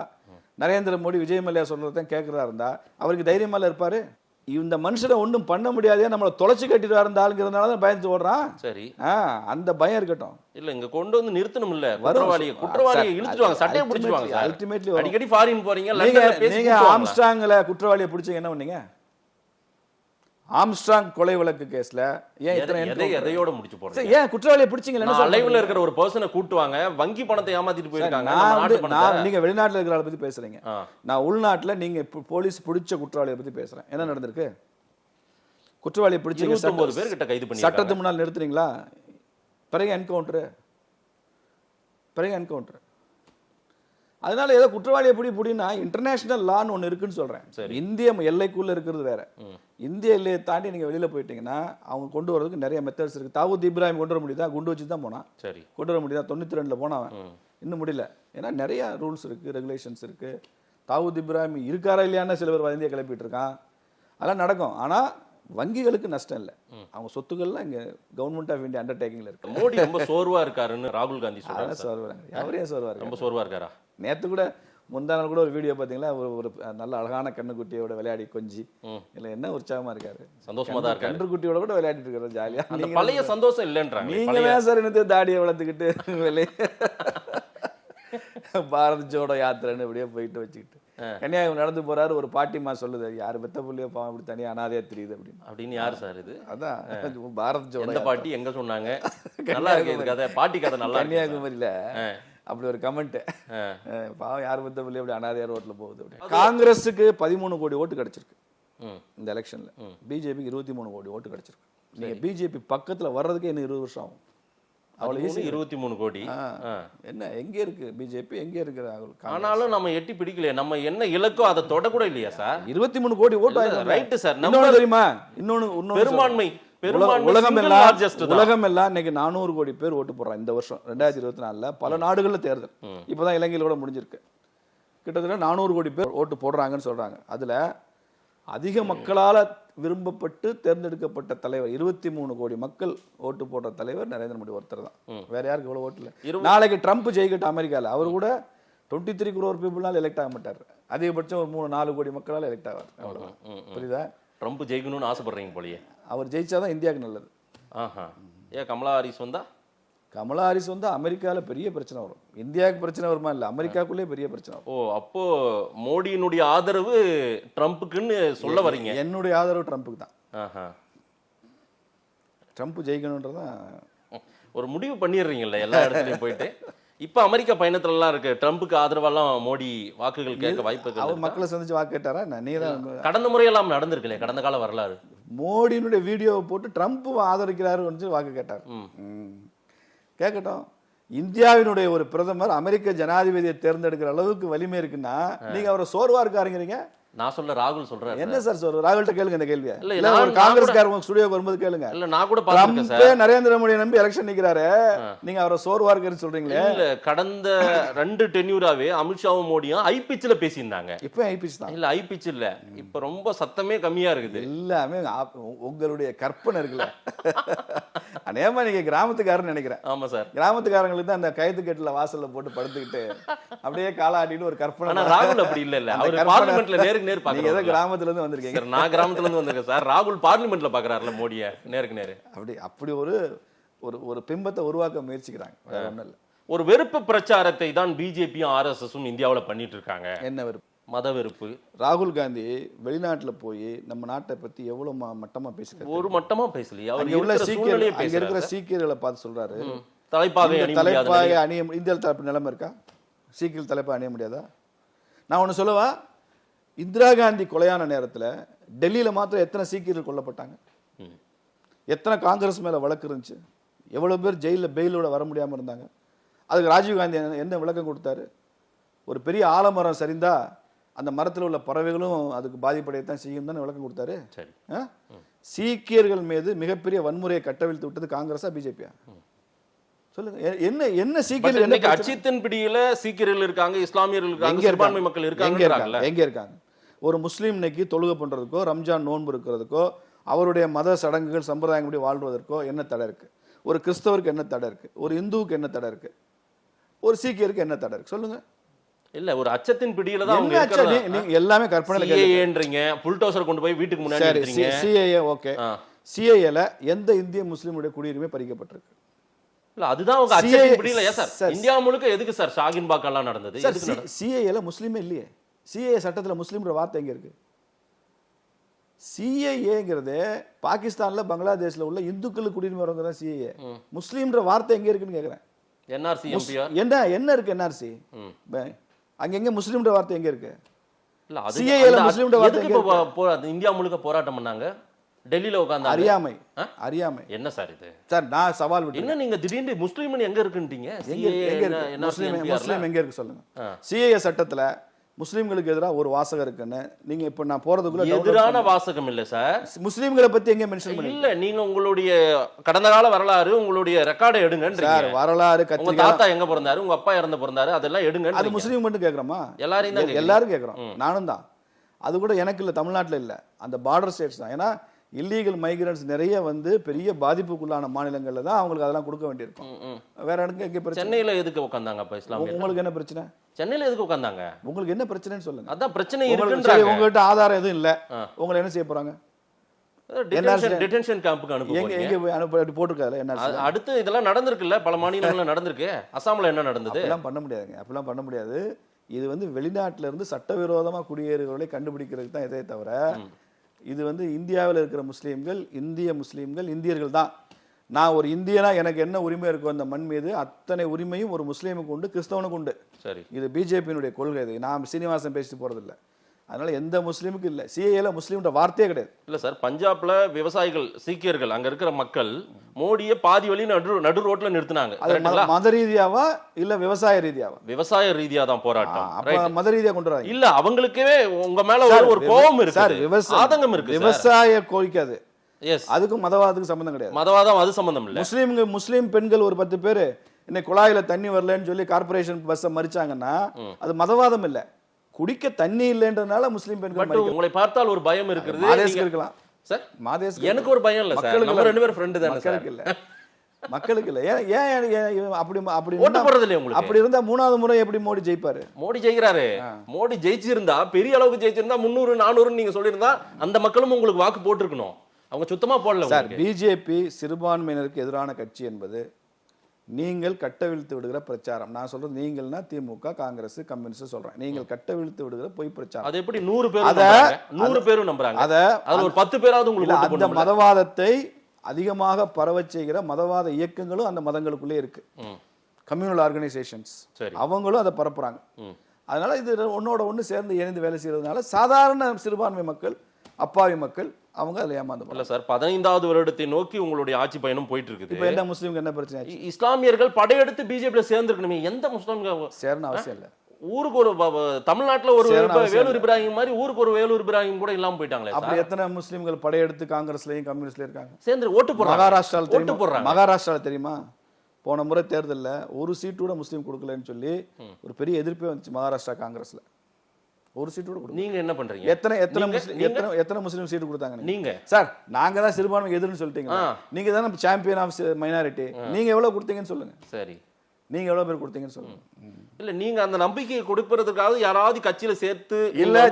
நரேந்திர மோடி விஜய் மல்லையா சொல்றதான் கேட்கறதா இருந்தா அவருக்கு தைரியமால இருப்பாரு. இந்த மனுஷனை ஒன்றும் பண்ண முடியாதே, நம்மளை தொலைச்சு கட்டிட்டு இருந்தாலுங்கிறதுனால தான் பயந்து ஓடுறான். சரி, அந்த பயம் இருக்கட்டும். இல்ல இங்க கொண்டு வந்து நிறுத்தணும். இல்ல குற்றவாளியை இழுத்துவாங்க, சட்டையை பிடிச்சுவாங்க. அல்டிமேட்லி அடிக்கடி ஃபாரின் போறீங்க. நீங்க ஆம்ஸ்ட்ராங்ல குற்றவாளியை பிடிச்சீங்க, என்ன பண்ணீங்க? ஆம்ஸ்ட்ராங் கொலை வழக்கு கேஸ்ல ஏன் எதையோட முடிச்சு போறீங்க? ஏன் குற்றவாளியை பிடிச்சீங்க? லைவ்ல இருக்கிற ஒரு பர்சனை கூட்டுவாங்க, வங்கி பணத்தை ஏமாத்திட்டு போயிருக்காங்க. நீங்க வெளிநாட்டுல இருக்கிற ஆளை பத்தி பேசுறீங்க, நான் உள்நாட்டுல நீங்க போலீஸ் பிடிச்ச குற்றவாளியை பத்தி பேசுறேன். என்ன நடந்திருக்கு? குற்றவாளியை பிடிச்சீங்க, 29 பேர் கிட்ட கைது பண்ணி சட்டத்து முன்னால் நிறுத்துறீங்களா? பிறகு என்கவுண்டர். அதனால ஏதோ குற்றவாளியை பிடினா இன்டர்நேஷனல் லான்னு ஒன்று இருக்குன்னு சொல்றேன். இந்திய எல்லைக்குள்ள இருக்கிறது வேற. இந்திய எல்லையை தாண்டி நீங்க வெளியில போயிட்டீங்கன்னா அவங்க கொண்டு வரதுக்கு நிறைய மெத்தட்ஸ் இருக்கு. தாவூத் இப்ராஹிம் கொண்டு வர முடியுதா? குண்டு வச்சு தான் போனா. சரி, கொண்டு வர முடியுதா? 92ல போனவன் இன்னும் முடியல. ஏன்னா நிறைய ரூல்ஸ் இருக்கு, ரெகுலேஷன்ஸ் இருக்கு. தாவூத் இப்ராஹிம் இருக்காரா இல்லையான்னு சில பேர் வதந்தியை கிளப்பிட்டு இருக்கான். அதெல்லாம் நடக்கும். ஆனா வங்கிகளுக்கு நஷ்டம் இல்லை, அவங்க சொத்துக்கள்லாம் இங்க கவர்மெண்ட் ஆஃப் இந்தியா அண்டர்டேக்கிங்ல இருக்கு. மோடி ரொம்ப சோர்வா இருக்காருன்னு ராகுல் காந்தி சொல்றாரு. அவரே சோர்வா ரொம்ப சோர்வா இருக்காரா? நேத்து கூட முந்தா நாள் கூட ஒரு வீடியோ பாத்தீங்களா, ஒரு நல்ல அழகான கண்ணுக்குட்டியோட விளையாடி கொஞ்சி இல்ல என்ன உற்சாகமா இருக்காரு, சந்தோஷமா தான் இருக்காரு. கன்றுக்குட்டியோட கூட விளையாடிட்டு இருக்காரு ஜாலியா. பழைய சந்தோஷம் இல்லைன்றாங்க. நீங்க சார் என்னது தாடியை வளர்த்துக்கிட்டு பாரத் ஜோடோ யாத்திரைன்னு இப்படியே போயிட்டு வச்சுக்கிட்டு கன்னியாகுமரி நடந்து போறாரு. ஒரு பாட்டிமா சொல்லுது, யாரு பெத்த புள்ளியோ பாவம் இப்படி தனியா அனாதையா தெரியுது அப்படின்னு. யாரு சார் இது? அதான் பாரத் ஜோடோ பாட்டி எங்க சொன்னாங்க? நல்லா இருக்கு கதை, பாட்டி கதை நல்லா. கன்னியாகுமரியில அப்படி ஒரு கமெண்ட், பாவம் யார் பெத்த புள்ளி அப்படி அனாதையா ரோட்ல போகுது. காங்கிரஸுக்கு 13 கோடி ஓட்டு கிடைச்சிருக்கு இந்த எலெக்ஷன்ல, பிஜேபிக்கு 23 கோடி ஓட்டு கிடைச்சிருக்கு. நீங்க பிஜேபி பக்கத்துல வர்றதுக்கு இன்னும் 20 வருஷம் ஆகும். அவ்வளவு 23 கோடி என்ன எங்க இருக்கு பிஜேபி, எங்க இருக்கு ராகுல்? ஆனாலும் நம்ம எட்டி பிடிக்கலையே. நம்ம என்ன இலக்கோ அதை தொட கூட இல்லையா சார்? 23 கோடி ஓட்டு. Right sir. இன்னொன்னு தெரியுமா? இன்னொன்னு பெரும்பான்மை உலகம் எல்லாம் இன்னைக்கு 400 கோடி பேர் ஓட்டு போடுறாங்க இந்த வருஷம் 2024ல. பல நாடுகள்ல தேர்தல் இப்பதான் இலங்கையில கூட முடிஞ்சிருக்கு. கிட்டத்தட்ட 400 கோடி பேர் ஓட்டு போடுறாங்கன்னு சொல்றாங்க. அதுல அதிக மக்களால விரும்பப்பட்டு தேர்ந்தெடுக்கப்பட்ட தலைவர் 23 கோடி மக்கள் ஓட்டு போடுற தலைவர் நரேந்திர மோடி ஒருத்தர் தான். வேற யாருக்கு இவ்வளவு ஓட்டு இல்லை. நாளைக்கு ட்ரம்ப் ஜெயிக்கட்டும் அமெரிக்கால, அவர் கூட 23 crore பீப்புளால எலெக்ட் ஆக மாட்டார். அதிகபட்சம் ஒரு 3-4 கோடி மக்களால் எலெக்ட் ஆவார். அவ்வளவுதான். புரியுதா? ட்ரம்ப் ஜெயிக்கணும்னு ஆசைப்படுறீங்க போலயே. அவர் ஜெயிச்சாதான் இந்தியாவுக்கு நல்லது. ஏன் கமலா ஹாரிஸ் வந்தா? கமலா ஹாரிஸ் வந்து அமெரிக்கால பெரிய பிரச்சனை வரும். இந்தியாவுக்கு பிரச்சனை வருமா? இல்ல, அமெரிக்காக்குள்ளே பெரிய பிரச்சனை வரும். ஓ, அப்போ மோடியினுடைய ஆதரவு ட்ரம்ப்புக்குன்னு சொல்ல வரீங்க? என்னுடைய ஆதரவு ட்ரம்ப்புக்கு தான். ட்ரம்ப் ஜெயிக்கணும்ன்றதான் ஒரு முடிவு பண்ணிடுறீங்கல்ல எல்லா இடத்துலயும் போயிட்டு. இப்ப அமெரிக்கா பயணத்துல எல்லாம் இருக்கு, ட்ரம்ப்புக்கு ஆதரவெல்லாம் மோடி வாக்குகள் கேட்க வாய்ப்பு. அவர் மக்களை சந்திச்சு வாக்கு கேட்டாரா? கடந்த முறையெல்லாம் நடந்திருக்கல, கடந்த கால வரலாறு. மோடியினுடைய வீடியோவை போட்டு ட்ரம்ப் ஆதரிக்கிறாரு வாக்கு கேட்டார். கேட்கட்டும். இந்தியாவினுடைய ஒரு பிரதமர் அமெரிக்க ஜனாதிபதியை தேர்ந்தெடுக்கிற அளவுக்கு வலிமை இருக்குன்னா நீங்க அவரை சோர்வா இருக்காருங்கிறீங்க. நான் சொல்ல ராகுல் சொல்றேன். என்ன சார் சொல்ற? ராகுல்ட்ட கேளுங்க இந்த கேள்வியை. இல்ல ஒரு காங்கிரஸ்காரங்க ஸ்டுடியோக்கு வரும்போது கேளுங்க. இல்ல நான் கூட பாத்துட்டேன் சார். நரேந்திர மோடி நம்பி எலெக்ஷன் நிக்கறாரு, நீங்க அவரை சோர்வா இருக்குன்னு சொல்றீங்களே. இல்ல கடந்த 2 டென்யூராவே அமித்ஷாவும் மோடியும் ஹை பிட்ச்ல பேசியிருந்தாங்க. இப்போ ஹை பிட்ச் தான். இல்ல ஹை பிட்ச் இல்ல, இப்ப ரொம்ப சத்தமே கம்மியா இருக்குது. எல்லாமே உங்களுடைய கற்பனை இருக்குல்ல. அநேகமா நீங்க கிராமத்துக்காரன்னு நினைக்கிறேன். ஆமா சார், கிராமத்துக்காரங்களுக்கு தான் அந்த கயித்து கட்டுல வாசல்ல போட்டு படுத்துக்கிட்டு அப்படியே காலாட்டிட்டு ஒரு கற்பனை. ஆனா ராகுல் அப்படி இல்ல. அவர் பார்லிமெண்ட்ல நேருக்கு நேர் பாக்குறாரு. நீங்க ஏதோ கிராமத்துல இருந்து வந்திருக்கீங்க. நான் கிராமத்துல இருந்து வந்திருக்கேன் சார். ராகுல் பார்லிமெண்ட்ல பாக்குறாருல மோடியை நேருக்கு நேரு. அப்படி ஒரு பிம்பத்தை உருவாக்க முயற்சிக்கிறாங்க. வேற ஒண்ணும் இல்ல. ஒரு வெறுப்பு பிரச்சாரத்தை தான் பிஜேபியும் ஆர்எஸ்எஸும் இந்தியாவுல பண்ணிட்டு இருக்காங்க. என்ன வெறுப்பு? மத வெறுப்பு. ராகுல் காந்தி வெளிநாட்டுல போய் நம்ம நாட்டை பத்தி எவ்வளவு மட்டமா பேசுறாரு. ஒரு மட்டமா பேசலையா? அவர் இருக்கிற சீக்கியர்களை பார்த்து சொல்றாரு, தலைப்பாகை அணிய இந்திய தலைப்பு நிலைமை இருக்கா? சீக்கியர் தலைப்பா அணிய முடியாதா? நான் ஒண்ணு சொல்லவா, இந்திரா காந்தி கொலையான நேரத்துல டெல்லியில மாத்திரம் எத்தனை சீக்கியர்கள் கொல்லப்பட்டாங்க? எத்தனை காங்கிரஸ் மேல வழக்கு இருந்துச்சு? எவ்வளவு பேர் ஜெயில பெயிலோட வர முடியாம இருந்தாங்க? அதுக்கு ராஜீவ்காந்தி என்ன விளக்கம் கொடுத்தாரு? ஒரு பெரிய ஆலமரம் சரிந்தா அந்த மரத்தில் உள்ள பறவைகளும் அதுக்கு பாதிப்படையத்தான் செய்யும் தானே விளக்கம் கொடுத்தாரு. சரி. சீக்கியர்கள் மீது மிகப்பெரிய வன்முறையை கட்டவிழ்த்து விட்டது காங்கிரஸா பிஜேபியா? சொல்லுங்க. என்ன சீக்கியர்கள் என்ன அச்சத்தின் பிடியில சீக்கியர்கள் இருக்காங்க, இஸ்லாமியர்கள் இருக்காங்க, சிறுபான்மை மக்கள் இருக்காங்க. எங்க இருக்காங்க? ஒரு முஸ்லீம் இன்னைக்கு தொழுகை பண்றதுக்கோ ரம்ஜான் நோன்பு இருக்கிறதுக்கோ அவருடைய மத சடங்குகள் சம்பிரதாயப்படி வாழ்வதற்கோ என்ன தடை இருக்கு? ஒரு கிறிஸ்தவருக்கு என்ன தடை இருக்கு? ஒரு இந்துவுக்கு என்ன தடை இருக்கு? ஒரு சீக்கியருக்கு என்ன தடை இருக்கு? சொல்லுங்க. இல்ல, ஒரு அச்சத்தின் பிடியில தான் அவங்க இருக்காங்க. நீங்க எல்லாமே கற்பனை கேக்குறீங்க. புல்டோசர் கொண்டு போய் வீட்டுக்கு முன்னாடி நிறுத்துறீங்க. CAA okay. சிஏஏல எந்த இந்திய முஸ்லிமுடைய குடியுரிமை பறிக்கப்பட்டிருக்கு? இல்ல, அதுதான் அவங்க அச்சத்தின் பிடியில. ஏன் சார் இந்தியா முழுக்க எதுக்கு சார் ஷாகின் பாக் எல்லாம் நடந்தது? சிஏஏல முஸ்லிமே இல்லையே. சிஏஏ சட்டத்துல முஸ்லிம்ன்ற வார்த்தை எங்க இருக்கு? சிஏஏங்கிறது பாகிஸ்தான்ல பங்களாதேஷ்ல உள்ள இந்துக்களுக்கு குடியுரிமை வரவங்க தான் சிஏஏ. முஸ்லிம்ன்ற வார்த்தை எங்க இருக்குன்னு கேக்குறேன். என்ஆர்சி எம்பிஆர் என்ன இருக்கு? என்ஆர்சி அங்க எங்க முஸ்லிம்ன்ற வார்த்தை எங்க இருக்கு? இல்ல, அது சிஏஏல முஸ்லிம்ன்ற வார்த்தை எதுக்கு இந்தியா முழுக்க போராட்டம் பண்ணாங்க? டெல்லியில உட்கார்ந்து அறியாமை. என்ன சார் இது? சார் நான் சவால் விட்டு என்ன நீங்க திடீர்னு முஸ்லிம் எங்க இருக்குன்றீங்க? முஸ்லிம் எங்க இருக்கு சொல்லுங்க. சிஏஏ சட்டத்துல முஸ்லிம்களுக்கு எதிராக ஒரு வாசகம் இருக்குன்னு நீங்க இப்ப நான் போறதுக்குள்ள எதிரான வாசகம் இல்ல சார். முஸ்லிம்களை பத்தி எங்க மென்ஷன் பண்ணி இல்ல. நீங்க உங்களுடைய கடந்த கால வரலாறு, உங்களுடைய ரெக்கார்டை எடுங்கன்றீங்க. வரலாறு உங்க தாத்தா எங்க பிறந்தாரு, உங்க அப்பா இறந்து பிறந்தாரு, அதெல்லாம் எடுங்க. அது முஸ்லீம் மட்டும் கேக்குறோமா? எல்லாரும் கேக்குறோம். நானும் தான். அது கூட எனக்கு இல்ல, தமிழ்நாட்டுல இல்ல, அந்த பார்டர் ஸ்டேட்ஸ் தான். ஏன்னா இல்லீகல் மைக்ரன்ட்ஸ் நிறைய வந்து பெரிய பாதிப்புக்குள்ளான மாநிலங்கள்ல தான் அவங்களுக்கு அதெல்லாம் கொடுக்க வேண்டியிருக்கும். வேற இடத்துக்கு எங்க பிரச்சனை? சென்னையில எதுக்கு உட்கார்ந்தாங்க அப்ப இஸ்லாமியர்கள்? உங்களுக்கு என்ன பிரச்சனை? சென்னையில எதுக்கு உட்கார்ந்தாங்க? உங்களுக்கு என்ன பிரச்சனைன்னு சொல்லுங்க. அதான் பிரச்சனை இருக்குன்றாங்க. உங்ககிட்ட ஆதாரம் எதுவும் இல்ல, உங்களை என்ன செய்ய போறாங்க? டிடென்ஷன் கேம்புக்கு அனுப்புவாங்க. எங்க அனுப்பி போட்டுருக்காரு? என்ன அடுத்து இதெல்லாம் நடந்திருக்குல்ல, பல மாநிலங்கள்ல நடந்திருக்கு. அசாம்ல என்ன நடந்தது? அதெல்லாம் பண்ண முடியாதுங்க. அப்பெல்லாம் பண்ண முடியாது. இது வந்து வெளிநாட்டுல இருந்து சட்டவிரோதமா குடியேறுகளை கண்டுபிடிக்கிறதுக்கு தான். இதே தவிர இது வந்து இந்தியாவில் இருக்கிற முஸ்லீம்கள், இந்திய முஸ்லீம்கள் இந்தியர்கள் தான். நான் ஒரு இந்தியனா எனக்கு என்ன உரிமை இருக்கோ அந்த மண் மீது அத்தனை உரிமையும் ஒரு முஸ்லீமுக்கு உண்டு, கிறிஸ்தவனுக்கு உண்டு. சரி. இது பிஜேபியினுடைய கொள்கை. இது நான் சீனிவாசன் பேசிட்டு போறதில்லை. அதனால எந்த முஸ்லீமுக்கு இல்லை. சிஏஏல முஸ்லீம்ன்ற வார்த்தையே கிடையாது. இல்ல சார், பஞ்சாப்ல விவசாயிகள் சீக்கியர்கள் அங்க இருக்கிற மக்கள் மோடியை பாதி வழி நடு ரோட்ல நிறுத்தினாங்க. மத ரீதியாவா இல்ல விவசாய ரீதியாவா? விவசாய ரீதியா தான் போராட்டம். மத ரீதியா கொண்டு வராங்க. இல்ல, அவங்களுக்கே உங்க மேல ஒரு கோபம் இருக்கு, ஆதங்கம் இருக்கு. விவசாய கோரிக்கை அது. அதுக்கும் மதவாதத்துக்கும் சம்பந்தம் கிடையாது. மதவாதம் அது சம்பந்தம் இல்ல. முஸ்லீம் பெண்கள் ஒரு 10 பேர் இன்னைக்கு குழாயில தண்ணி வரலன்னு சொல்லி கார்பரேஷன் பஸ்ஸை மறிச்சாங்கன்னா அது மதவாதம் இல்ல. குடிக்க தண்ணி இல்லைன்றனால முஸ்லீம் பெண்கள். உங்களை பார்த்தால் ஒரு பயம் இருக்கிறது. இருக்கலாம் சார். எனக்கு ஒரு பயம் இல்ல சார். நம்ம ரெண்டு பேரும் ஃப்ரெண்ட் தான். மக்களுக்கு இல்ல. மக்களுக்கு இல்ல. ஏன் அப்படி ஓட்டு போறது இல்ல உங்களுக்கு? அப்படி இருந்தா 3வது முறை எப்படி மோடி ஜெயிப்பாரு? மோடி ஜெயிக்கிறாரு. மோடி ஜெயிச்சிருந்தா, பெரிய அளவுக்கு ஜெயிச்சிருந்தா 300 400 நீங்க சொல்லியிருந்தா அந்த மக்களும் உங்களுக்கு வாக்கு போட்டிருக்கணும். அவங்க சுத்தமா போடல சார். பிஜேபி சிறுபான்மையினருக்கு எதிரான கட்சி என்பது நீங்கள் கட்டவிழ்த்து விடுகிற பிரச்சாரம். நான் சொல்றது நீங்கள்னா திமுக, காங்கிரஸ், கம்யூனிஸ்ட் சொல்றேன். நீங்கள் கட்டவிழ்த்து விடுகிற பொய் பிரச்சாரம். அது எப்படி 100 பேரும் நம்புறாங்க? அதுல ஒரு 10 பேராவது உங்களுக்கு அந்த மதவாதத்தை அதிகமாக பரவச் செய்கிற மதவாத இயக்கங்களும் அந்த மதங்களுக்குள்ளே இருக்கு. கம்யூனல் ஆர்கனைசேஷன்ஸ் அவங்களும் அதை பரப்புறாங்க. அதனால இது ஒன்னோட ஒண்ணு சேர்ந்து இணைந்து வேலை செய்யறதுனால சாதாரண சிறுபான்மை மக்கள், அப்பாவி மக்கள் அவங்க அதில் ஏமாந்து இல்ல சார். 15வது வருடத்தை நோக்கி உங்களுடைய ஆட்சி பயணம் போயிட்டு இருக்குது. இப்போ என்ன முஸ்லீம்க்கு என்ன பிரச்சனை? இஸ்லாமியர்கள் படையெடுத்து பிஜேபியில் சேர்ந்துருக்கணுமே. எந்த முஸ்லீம்கள் சேரணும் அவசியம் இல்லை. ஊருக்கு ஒரு தமிழ்நாட்டுல ஒரு வேலூர் இப்ராஹிம் மாதிரி ஊருக்கு ஒரு வேலூர் இப்ராஹிம் கூட இல்லாம போயிட்டாங்களே. அப்படி எத்தனை முஸ்லீம்கள் படையெடுத்து காங்கிரஸ்லயும் கம்யூனிஸ்ட்லயும் இருக்காங்க, சேர்ந்து ஓட்டு போடுறாங்க. மகாராஷ்டிரால ஓட்டு போடுறாங்க. மகாராஷ்டிரால தெரியுமா, போன முறை தேர்தலில் ஒரு சீட்டு கூட முஸ்லீம் கொடுக்கலன்னு சொல்லி ஒரு பெரிய எதிர்ப்பே வந்துச்சு மகாராஷ்டிரா காங்கிரஸ்ல. ஒரு சீட்டு கூட கொடுக்கல. நீங்க என்ன பண்றீங்க? எத்தனை முஸ்லீம் சீட்டு கொடுத்தாங்க நீங்க? சார் நாங்க தான் சிறுபான்மை எதிர்ன்னு சொல்லிட்டீங்க. நீங்க தானே சாம்பியன் ஆஃப் மைனாரிட்டி. நீங்க எவ்வளவு கொடுத்தீங்கன்னு சொல்லுங்க. சரி, நீங்க எவ்வளவு பேர் கொடுத்தீங்கன்னு சொல்லுங்க. இல்ல, நீங்க அந்த நம்பிக்கையை கொடுப்பதற்காக யாராவது கட்சியில சேர்த்து இல்ல.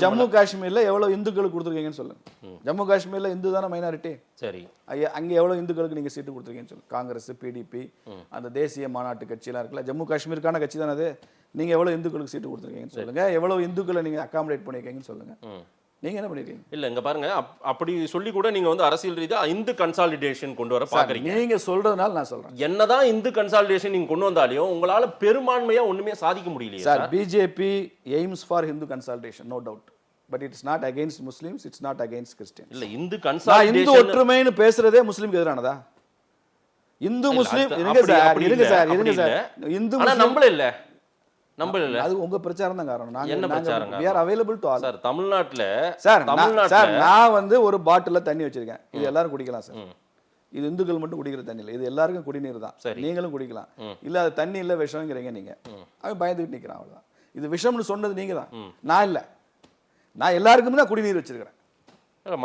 ஜம்மு காஷ்மீர்ல எவ்வளவு இந்துக்களுக்கு கொடுத்துருக்கீங்கன்னு சொல்லுங்க. ஜம்மு காஷ்மீர்ல இந்து தானே மைனாரிட்டி. சரி, அங்க எவ்வளவு இந்துக்களுக்கு நீங்க சீட்டு கொடுத்துருக்கீங்கன்னு சொல்லுங்க. காங்கிரஸ், பிடிபி, அந்த தேசிய மாநாட்டு கட்சி எல்லாம் இருக்குல்ல, ஜம்மு காஷ்மீருக்கான கட்சி தானே அது. நீங்க எவ்வளவு இந்துக்களுக்கு சீட்டு கொடுத்துருக்கீங்கன்னு சொல்லுங்க. எவ்வளவு இந்துக்களை நீங்க அகாமடேட் பண்ணிருக்கீங்கன்னு சொல்லுங்க. நீங்க என்ன பண்ணிருக்கீங்க? இல்ல, இங்க பாருங்க, அப்படி சொல்லி கூட நீங்க வந்து அரசியல் ரீதியா இந்து கன்சாலிடேஷன் கொண்டு வர பாக்குறீங்க. நீங்க சொல்றதுனால நான் சொல்றேன், என்னதான் இந்து கன்சாலிடேஷன் நீங்க கொண்டு வந்தாலும் உங்களால பெரும்பான்மையா ஒண்ணுமே சாதிக்க முடியலையே sir. BJP aims for Hindu consolidation, no doubt. But it's not against Muslims, it's not against Christians. இல்ல, இந்து கன்சாலிடேஷன், இந்து ஒற்றுமைன்னு பேசுறதே முஸ்லிம்க்கு எதிரானதா? இந்து இல்ல, முஸ்லீம் அது இருங்க அப்படி- சார் அப்படி இருங்க இல்ல, சார் அப்படி இருங்க சார் இல்ல. இந்து ஆனா முஸ்லீம் நம்பல இல்ல அது உங்க பிரச்சாரம் தான் காரணம். என்ன பிரச்சாரம் we are available to all. Sir தமிழ்நாட்டுல சார் தமிழ்நாட்டுல நான் வந்து ஒரு பாட்டில தண்ணி வச்சிருக்கேன், இது எல்லாரும் குடிக்கலாம் சார். இது இந்துக்கள் மட்டும் குடிக்கிற தண்ணி இல்லை, இது எல்லாருக்கும் குடிநீர் தான். நீங்களும் குடிக்கலாம். இல்ல அது தண்ணி இல்ல விஷம்ங்கிறீங்க நீங்க, அவன் பயந்துட்டு நிக்கிறான், அவ்வளவுதான். இது விஷம்னு சொன்னது நீங்க தான், நான் இல்ல. நான் எல்லாருக்குமே தான் குடிநீர் வச்சிருக்கிறேன்.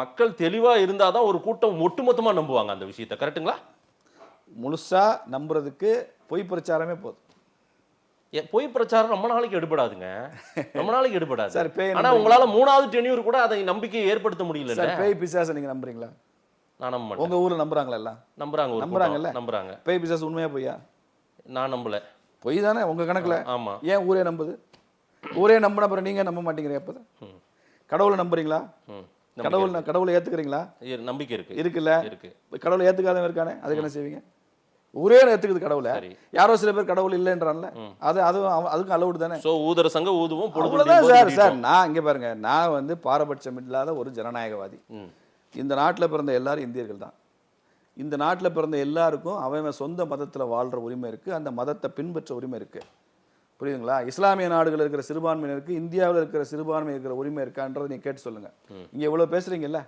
மக்கள் தெளிவா இருந்தாதான் ஒரு கூட்டம் ஒட்டுமொத்தமா நம்புவாங்க அந்த விஷயத்தை, கரெக்ட்டுங்களா? முழுசா நம்புறதுக்கு பொய் பிரச்சாரமே போதும். பொய் பிரச்சாரம் ரொம்ப நாளைக்கு எடுபடாதுங்க, ரொம்ப நாளைக்கு எடுபடாது சார். ஆனா உங்களால 3வது டென்யூர் கூட அதை நம்பிக்கையை ஏற்படுத்த முடியல. சார் பேய் பிசாசை நீங்க நம்புறீங்களா? நான் நம்ப மாட்டேன். உங்க ஊர்ல நம்புறாங்களா? எல்லாம் நம்புறாங்கல்ல. நம்புறாங்க. பேய் பிசாசு உண்மையா பொய்யா? நான் நம்பல. பொய் தானே உங்க கணக்குல. ஆமா. ஏன் ஊரே நம்புது? ஊரே நம்பின அப்புறம் நீங்க நம்ப மாட்டேங்கிறீங்க. அப்பதான் கடவுளை நம்புறீங்களா? கடவுளை ஏத்துக்கிறீங்களா? நம்பிக்கை இருக்கு. இருக்குல்ல. இருக்கு. கடவுளை ஏத்துக்காதவன் இருக்கானே, அதுக்கு என்ன செய்வீங்க? ஊரே ஏத்துக்குது கடவுளை, யாரோ சில பேர் கடவுள் இல்லைன்றான்ல, அதுக்கும் அலவுட் தானே. சோ ஊதர சங்க ஊதுவோம் சார். சார் நான் இங்க பாருங்க, நான் வந்து பாரபட்சம் இல்லாத ஒரு ஜனநாயகவாதி. இந்த நாட்டில் பிறந்த எல்லாரும் இந்தியர்கள் தான். இந்த நாட்டில் பிறந்த எல்லாருக்கும் அவன் சொந்த மதத்தில் வாழ்ற உரிமை இருக்கு, அந்த மதத்தை பின்பற்ற உரிமை இருக்கு. புரியுதுங்களா? இஸ்லாமிய நாடுகள் இருக்கிற சிறுபான்மையினருக்கு இந்தியாவில் இருக்கிற சிறுபான்மை இருக்கிற உரிமை இருக்கான்றதை நீங்க கேட்டு சொல்லுங்க. இங்க எவ்வளவு பேசுறீங்கல்ல,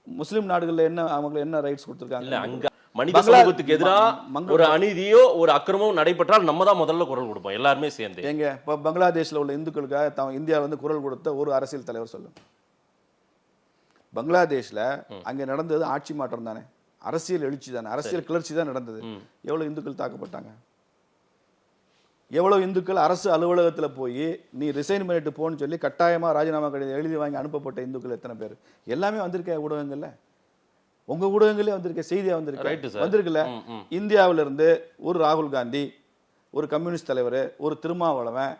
முஸ்லீம் நாடுகள்ல என்ன அவங்களுக்கு என்ன ரைட்ஸ் கொடுத்துருக்காங்க? அங்க மனித சமூகத்துக்கு எதிராக ஒரு அநீதியோ ஒரு அக்கிரமம் நடைபெற்றால் நம்ம தான் முதல்ல குரல் கொடுப்போம், எல்லாருமே சேர்ந்து. எங்க இப்போ பங்களாதேஷ்ல உள்ள இந்துக்களுக்காக இந்தியாவில் வந்து குரல் கொடுத்த ஒரு அரசியல் தலைவர் சொல்லுங்க. பங்களாதேஷ்ல அங்க நடந்தது ஆட்சி மாற்றம் தானே, அரசியல் எழுச்சி தானே, அரசியல் கிளர்ச்சி தான் நடந்தது. எவ்வளவு இந்துக்கள் தாக்கப்பட்டாங்க? எவ்வளவு இந்துக்கள் அரசு அலுவலகத்துல போய் நீ ரிசைன் பண்ணிட்டு போன்னு சொல்லி கட்டாயமா ராஜினாமா கடிதம் எழுதி வாங்கி அனுப்பப்பட்ட இந்துக்கள் எத்தனை பேர்? எல்லாமே வந்திருக்க ஊடகங்கள்ல, உங்க ஊடகங்களே வந்திருக்க, செய்தியா வந்திருக்குல்ல. இந்தியாவில இருந்து ஒரு ராகுல் காந்தி, ஒரு கம்யூனிஸ்ட் தலைவர், ஒரு திருமாவளவன்,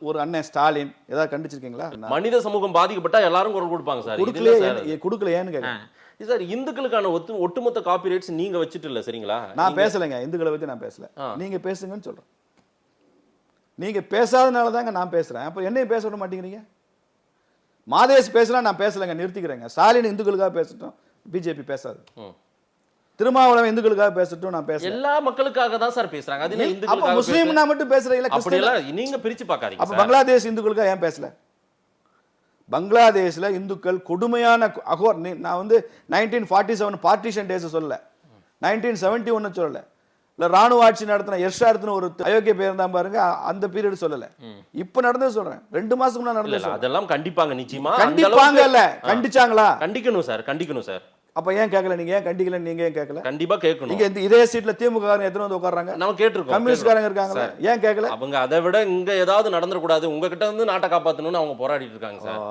ஒரு அண்ணன் ஸ்டாலின் ஏதாவது கண்டிச்சிருக்கீங்களா? மனித சமூகம் பாதிக்கப்பட்டா எல்லாரும் குரல் கொடுப்பாங்க சார். கொடுக்கல ஏன்னு கேட்க சார். இந்துக்களுக்கான ஒட்டுமொத்த காப்பிரைட்ஸ் நீங்க வச்சுட்டு இல்ல, சரிங்களா? நான் பேசலைங்க, இந்துக்களை பத்தி நான் பேசல, நீங்க பேசுங்கன்னு சொல்றேன். நீங்க பேசாதனால தாங்க நான் பேசுறேன். அப்ப என்னையும் பேச விட மாட்டேங்கிறீங்க. மாதேஷ் பேசலாம், நான் பேசலைங்க, நிறுத்திக்கிறேங்க. ஸ்டாலின் இந்துக்களுக்காக பேசட்டும், பிஜேபி பேசாது. திருமாவளவன் இந்துக்களுக்காக பேசட்டும், நான் பேசுறேன். எல்லா மக்களுக்காக தான் சார் பேசுறாங்க. அது இந்துக்களுக்காக முஸ்லீம்னா மட்டும் பேசுறீங்களா? அப்படி எல்லாம் நீங்க பிரிச்சு பார்க்காதீங்க. அப்ப பங்களாதேஷ் இந்துக்களுக்காக ஏன் பேசல? பங்களாதேஷ்ல இந்துக்கள் கொடுமையான அகோர். நான் வந்து 1947 பார்ட்டிஷன் டேஸ் சொல்லல, 1971 சொல்லல, இல்ல ராணுவ ஆட்சி நடத்தின எர்ஷாத்னு ஒரு அயோக்கிய பேர் தான் பாருங்க, அந்த பீரியட் சொல்லல, இப்ப நடந்தது சொல்றேன். 2 மாசத்துக்கு முன்னாடி நடந்தது. அதெல்லாம் கண்டிப்பாங்க, நிச்சயமா கண்டிப்பாங்க. இல்ல கண்டிச்சாங்களா? கண்டிக்கணும் சார், கண்டிக்கணும் சார். அப்ப ஏன் கேட்கல? நீங்க ஏன் கண்டிக்கல? நீங்க ஏன் கேட்கல? கண்டிப்பா கேட்கணும். நீங்க இதே சீட்ல திமுக காரங்க எத்தனை வந்து உட்கார்றாங்க? நம்ம கேட்டிருக்கோம். கம்யூனிஸ்ட்காரங்க இருக்காங்க, ஏன் கேட்கல? அவங்க அதை விட இங்க ஏதாவது நடந்துட கூடாது, உங்ககிட்ட இருந்து நாட்டை காப்பாத்தணும்னு அவங்க போராடிட்டு இருக்காங்க சார்.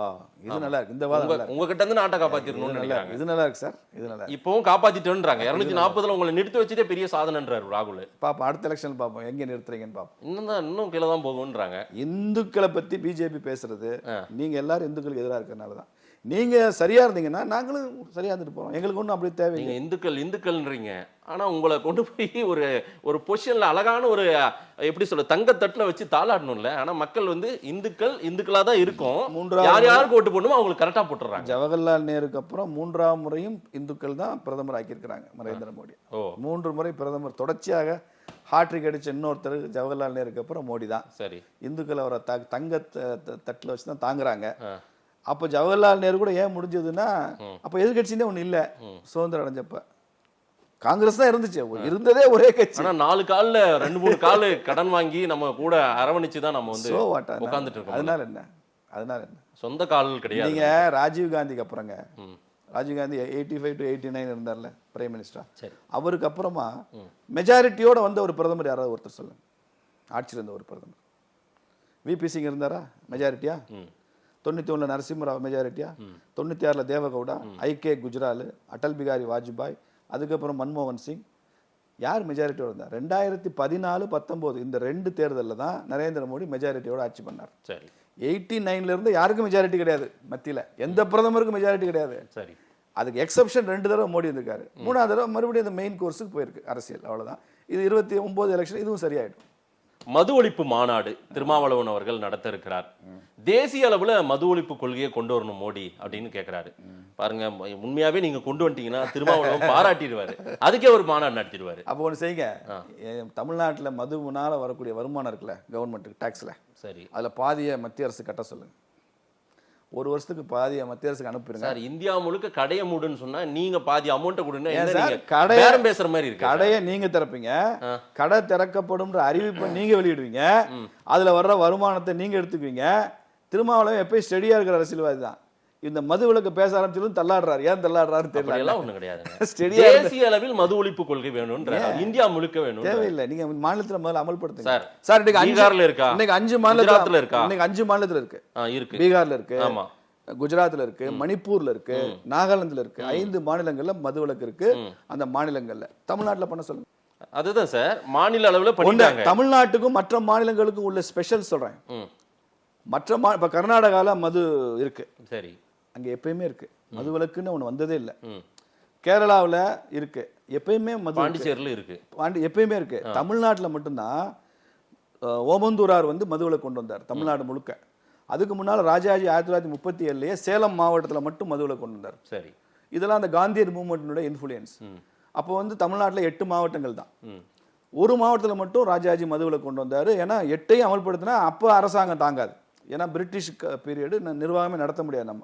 இது நல்லா இருக்கு, இந்த வாதம் உங்ககிட்ட இருந்து நாட்டை காப்பாத்திரணும்னு நினைக்கிறாங்க. இது நல்லா இருக்கு சார், இது நல்லா. இப்பவும் காப்பாத்திட்டோன்றாங்க. 240 உங்களை நிறுத்தி வச்சுட்டே பெரிய சாதனைன்றாரு ராகுல். பாப்போம், அடுத்த எலெக்ஷன் பாப்போம் எங்க நிறுத்துறீங்கன்னு பாப்போம். இன்னும் கீழே தான் போகும்ன்றாங்க. இந்துக்களை பத்தி பிஜேபி பேசுறது நீங்க எல்லாரும் இந்துக்களுக்கு எதிராக இருக்கிறனால தான். நீங்க சரியா இருந்தீங்கன்னா நாங்களும் சரியா இருந்துட்டு போறோம், எங்களுக்கு ஒன்றும் அப்படி தேவை. நீங்க இந்துக்கள்ன்றீங்க, ஆனா உங்களை கொண்டு போய் ஒரு பொசிஷன்ல அழகான ஒரு எப்படி சொல்ல தங்கத்தட்டுல வச்சு தாளாடணும்ல. ஆனா மக்கள் வந்து இந்துக்களா தான் இருக்கும். யார் யாருக்கு ஓட்டு போடணுமோ அவங்களுக்கு கரெக்டா போட்டுறாங்க. ஜவஹர்லால் நேருக்கு அப்புறம் 3ஆம் முறையும் இந்துக்கள் தான் பிரதமர் ஆக்கியிருக்கிறாங்க நரேந்திர மோடி. 3 முறை பிரதமர் தொடர்ச்சியாக ஹாட்ரிக் அடிச்ச இன்னொருத்தர் ஜவஹர்லால் நேருக்கு அப்புறம் மோடி தான். சரி, இந்துக்கள் அவரை தங்க தட்டுல வச்சு தான் தாங்குறாங்க. அப்ப ஜவஹர்லால் நேரு கூட ஏன் முடிஞ்சதுன்னா, அப்ப எதிர்கட்சினே ஒண்ணு இல்ல, சுதந்திரம் அடைஞ்சப்ப காங்கிரஸ் தான் இருந்துச்சு, இருந்ததே ஒரே கட்சி. ஆனா 4 கால்ல 2-3 கால் கடன் வாங்கி நம்ம கூட அரவணைச்சு தான் நம்ம வந்து உட்கார்ந்துட்டு இருக்கோம். அதனால என்ன சொந்த கால் கிடையாது. நீங்க ராஜீவ் காந்திக்கு அப்புறங்க, ராஜீவ் காந்தி 85 to 89 இருந்தார்ல பிரைம் மினிஸ்டர், அவருக்கு அப்புறமா மெஜாரிட்டியோட வந்த ஒரு பிரதமர் யாராவது ஒருத்தர் சொல்லுங்க, ஆட்சியில் இருந்த ஒரு பிரதமர். விபி சிங் இருந்தாரா மெஜாரிட்டியா? 91 நரசிம்மராவ் மெஜாரிட்டியா? 96 தேவகவுடா, ஐகே குஜ்ரால், அடல் பிகாரி வாஜ்பாய், அதுக்கப்புறம் மன்மோகன் சிங், யார் மெஜாரிட்டியோட இருந்தார்? 2014, 19 இந்த 2 தேர்தலில் தான் நரேந்திர மோடி மெஜாரிட்டியோட ஆட்சி பண்ணார். சரி, 89ல இருந்து யாருக்கும் மெஜாரிட்டி கிடையாது, மத்தியில் எந்த பிரதமருக்கும் மெஜாரிட்டி கிடையாது. சரி, அதுக்கு எக்ஸப்ஷன் 2 தடவை மோடி வந்திருக்காரு, 3ஆவது தடவை மறுபடியும் இந்த மெயின் கோர்ஸுக்கு போயிருக்கு அரசியல், அவ்வளோதான். இது 29 எலெக்ஷன் இதுவும் சரியாயிடும். மது ஒழிப்பு மாநாடு திருமாவளவன் அவர்கள் நடத்த இருக்கிறார். தேசிய அளவுல மது ஒழிப்பு கொள்கையை கொண்டு வரணும் மோடி அப்படின்னு கேட்கிறாரு. பாருங்க, உண்மையாவே நீங்க கொண்டு வந்துட்டீங்கன்னா திருமாவளவன் பாராட்டிடுவாரு, அதுக்கே ஒரு மாநாடு நடத்திடுவாரு. அப்போ ஒன்று செய்யுங்க, தமிழ்நாட்டில் மதுனால வரக்கூடிய வருமானம் இருக்குல்ல கவர்மெண்ட்டுக்கு டாக்ஸில், சரி, அதில் பாதியை மத்திய அரசு கட்ட சொல்லுங்க. ஒரு வருஷத்துக்கு பாதியை மத்திய அரசுக்கு அனுப்பிடுங்க. சார், இந்தியா முழுக்க கடையை மூடுன்னு சொன்னா நீங்க பாதி அமௌண்ட்டை கொடுங்க. கடை பேசுற மாதிரி இருக்கு. கடையை நீங்க திறப்பீங்க, கடை திறக்கப்படும் அறிவிப்பை நீங்க வெளியிடுவீங்க, அதுல வர்ற வருமானத்தை நீங்க எடுத்துக்குவீங்க. திருமாவளவன் எப்பயும் ஸ்டெடியா இருக்கிற அரசியல்வாதி தான். இந்த மது விலக்கு பேச ஆரம்பிச்சதும் தள்ளாடுறாரு. ஏன் தள்ளாடுறாரு தெரியல. ஒண்ணும் கிடையாது. தேசிய அளவில் மது ஒழிப்பு கொள்கை வேணும்ன்ற, இந்தியா முழுக்க வேணும். தேவையில்லை, நீங்க மாநிலத்துல முதல்ல அமல்படுத்துங்க. சார், சார் இன்னைக்கு பீகார்ல இருக்கா? இன்னைக்கு 5 மாநிலத்துல இருக்கா? இன்னைக்கு 5 மாநிலத்துல இருக்கு. இருக்கு. பீகார்ல இருக்கு, ஆமா, குஜராத்ல இருக்கு, மணிப்பூர்ல இருக்கு, நாகாலாந்துல இருக்கு. 5 மாநிலங்கள்ல மது விலக்கு இருக்கு. அந்த மாநிலங்கள்ல தமிழ்நாட்டுல பண்ண சொல்லுங்க. அதுதான் சார், மாநில அளவுல பண்ணிட்டாங்க. தமிழ்நாட்டுக்கும் மற்ற மாநிலங்களுக்கும் உள்ள ஸ்பெஷல் சொல்றேன். மற்ற இப்ப கர்நாடகால மது இருக்கு, சரி, அங்க எப்பயுமே இருக்கு. மது விலக்குன்னு ஒண்ணு வந்ததே இல்லை. கேரளாவில் இருக்கு, எப்பயுமே மது. பாண்டிச்சேரியில் இருக்கு, எப்பயுமே இருக்கு. தமிழ்நாட்டுல மட்டும்தான் ஓமந்தூரார் வந்து மது விலக்கு கொண்டு வந்தார் தமிழ்நாடு முழுக்க. அதுக்கு முன்னால் ராஜாஜி 1937 சேலம் மாவட்டத்தில் மட்டும் மது விலக்கு கொண்டு வந்தார். சரி, இதெல்லாம் அந்த காந்தியர் மூவ்மெண்ட்டினுடைய இன்ஃப்ளூயன்ஸ். அப்போ வந்து தமிழ்நாட்டில் 8 மாவட்டங்கள் தான். ஒரு மாவட்டத்தில் மட்டும் ராஜாஜி மது விலக்கு கொண்டு வந்தார். ஏன்னா 8ஐயும் அமல்படுத்தினா அப்போ அரசாங்கம் தாங்காது. ஏன்னா பிரிட்டிஷ் பீரியடு நிர்வாகமே நடத்த முடியாது நம்ம.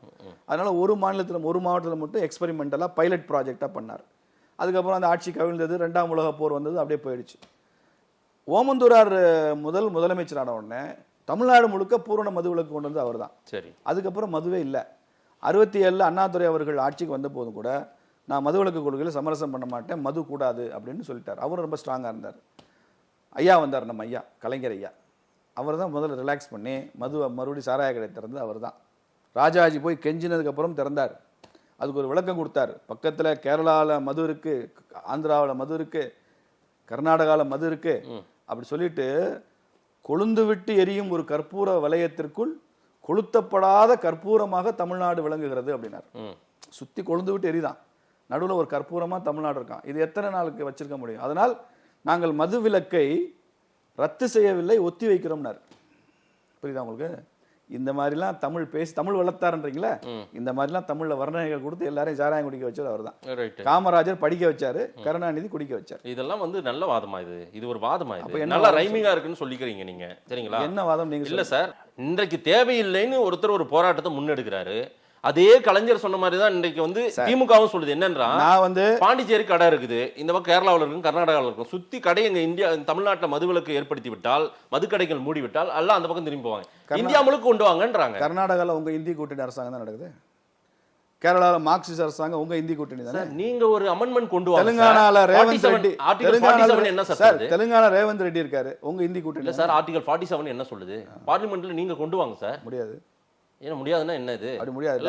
அதனால ஒரு மாவட்டத்தில் மட்டும் எக்ஸ்பெரிமெண்டலாக பைலட் ப்ராஜெக்டாக பண்ணார். அதுக்கப்புறம் அந்த ஆட்சி கவிழ்ந்தது, 2ஆம் உலக போர் வந்தது, அப்படியே போயிடுச்சு. ஓமந்தூரார் முதலமைச்சரான உடனே தமிழ்நாடு முழுக்க பூரண மது விலக்கு கொண்டு வந்து அவர் தான். சரி, அதுக்கப்புறம் மதுவே இல்லை. 67 அண்ணாதுரை அவர்கள் ஆட்சிக்கு வந்த போதும் கூட நான் மது விலக்கு கொள்கையில் சமரசம் பண்ண மாட்டேன், மது கூடாது அப்படின்னு சொல்லிட்டார். அவரும் ரொம்ப ஸ்ட்ராங்காக இருந்தார். ஐயா வந்தார், நம்ம ஐயா கலைஞர் ஐயா. அவர் தான் முதல்ல ரிலாக்ஸ் பண்ணி மறுபடியும் சாராய கடை திறந்து அவர் தான். ராஜாஜி போய் கெஞ்சினதுக்கப்புறம் திறந்தார். அதுக்கு ஒரு விளக்கம் கொடுத்தார். பக்கத்தில் கேரளாவில் மது இருக்கு, ஆந்திராவில் மது இருக்கு, கர்நாடகாவில் மது இருக்கு அப்படி சொல்லிட்டு, கொழுந்து விட்டு எரியும் ஒரு கற்பூர வலயத்திற்குள் கொளுத்தப்படாத கற்பூரமாக தமிழ்நாடு விளங்குகிறது அப்படின்னார். சுத்தி கொழுந்து விட்டு எரிதான், நடுவில் ஒரு கற்பூரமா தமிழ்நாடு இருக்கான். இது எத்தனை நாளுக்கு வச்சிருக்க முடியும்? அதனால் நாங்கள் மது விலக்கை ரத்து செய்யவில்லை, ஒத்தி வைக்கிறோம்னார். புரியுதா உங்களுக்கு? இந்த மாதிரிலாம் தமிழ் வளர்த்தாருன்றீங்களா? இந்த மாதிரிலாம் தமிழ்ல வர்ணனைகள் கொடுத்து எல்லாரையும் சாராயம் குடிக்க வச்சது அவர் தான். காமராஜர் படிக்க வச்சாரு, கருணாநிதி குடிக்க வச்சாரு. இதெல்லாம் வந்து நல்ல வாதமா? இது ஒரு வாதமா? இது நல்ல ரைமிங்கா இருக்குன்னு சொல்லிக்கிறீங்க நீங்க, சரிங்களா? என்ன வாதம் நீங்க? இல்ல சார், இன்றைக்கு தேவையில்லைன்னு ஒருத்தர் ஒரு போராட்டத்தை முன்னெடுக்கிறாரு. அதே கலைஞர் சொன்ன மாதிரி தான் இன்றைக்கு வந்து திமுகவும் சொல்லுது. என்னன்றா, நான் வந்து பாண்டிச்சேரி கடை இருக்குது, இந்த பக்கம் கேரளாவில் இருக்கும், கர்நாடகாவில் இருக்கும், சுத்தி கடை எங்க இந்தியா தமிழ்நாட்டில் மதுவிலக்கு ஏற்படுத்தி விட்டால், மதுக்கடைகள் மூடி விட்டால் எல்லாம் அந்த பக்கம் திரும்பி போவாங்க. இந்தியா முழுக்க கொண்டு வாங்கன்றாங்க. கர்நாடகாவில் உங்க இந்திய கூட்டணி அரசாங்கம் தான் நடக்குது. கேரளாவில் மார்க்சிஸ்ட் அரசாங்கம் உங்க இந்திய கூட்டணி தானே. நீங்க ஒரு அமெண்ட்மெண்ட் கொண்டு வாங்க. தெலுங்கானால ரேவந்த் ரெட்டி, என்ன சார்? தெலுங்கானா ரேவந்த் ரெட்டி இருக்காரு, உங்க இந்திய கூட்டணி இல்ல சார். ஆர்டிகல் 47 என்ன சொல்லுது? பார்லிமெண்ட்ல நீங்க கொண்டு வாங்க சார். முடியாது. ஏன்னா முடியாதுன்னா என்ன இது? அப்படி முடியாது.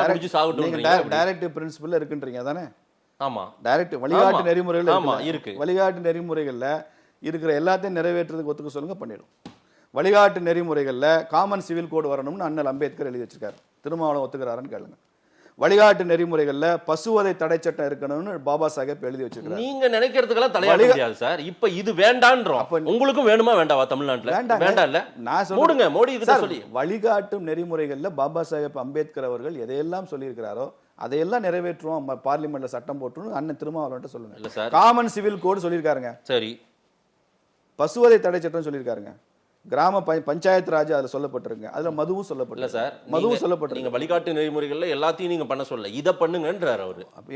டைரக்டிவ் பிரின்சிபல் இருக்குன்றீங்க தானே? ஆமா, டைரக்டிவ் வழிகாட்டு நெறிமுறைகள் இருக்கு. வழிகாட்டு நெறிமுறைகள்ல இருக்கிற எல்லாத்தையும் நிறைவேற்றுறதுக்கு ஒத்துக்க சொல்லுங்க, பண்ணிடும். வழிகாட்டு நெறிமுறைகள்ல காமன் சிவில் கோடு வரணும்னு அண்ணல் அம்பேத்கர் எழுதி வச்சிருக்காரு. திருமாவளவன் ஒத்துக்கிறாருன்னு கேளுங்க. வழிகாட்டு நெறிமுறைகள்ல பசுவதை தடை சட்டம் இருக்கணும்னு பாபா சாஹேப் எழுதி வச்சிருக்காரு. நீங்க நினைக்கிறதுக்கெல்லாம் தலையாட முடியாது சார். இப்ப இது வேண்டான்றோம். உங்களுக்கும் வேணுமா வேண்டாவா? தமிழ்நாட்டுல வேண்டாம் இல்ல, நான் சொல்லுங்க மோடி கிட்ட சொல்லி. வழிகாட்டும் நெறிமுறைகள்ல பாபா சாஹேப் அம்பேத்கர் அவர்கள் எதையெல்லாம் சொல்லி இருக்கிறாரோ அதையெல்லாம் நிறைவேற்றுவோம், பார்லிமெண்ட்ல சட்டம் போட்டுன்னு அண்ணன் திருமாவளவன் சொல்லுங்க. இல்ல சார், காமன் சிவில் கோடு சொல்லியிருக்காருங்க. சரி, பசுவதை தடை சட்டம் சொல்லியிருக்காருங்க. கிராம பஞ்சாயத்து ராஜ் அதுல சொல்லப்பட்டிருங்க. அதுல மதுவும் சொல்லப்பட்டிருக்க சார். மதுவும் சொல்லப்பட்டிருக்கு. நீங்க வழிகாட்டு நெறிமுறைகள்ல எல்லாத்தையும் நீங்க பண்ண சொல்ல, இத பண்ணுங்கன்றார் அவரு. அப்ப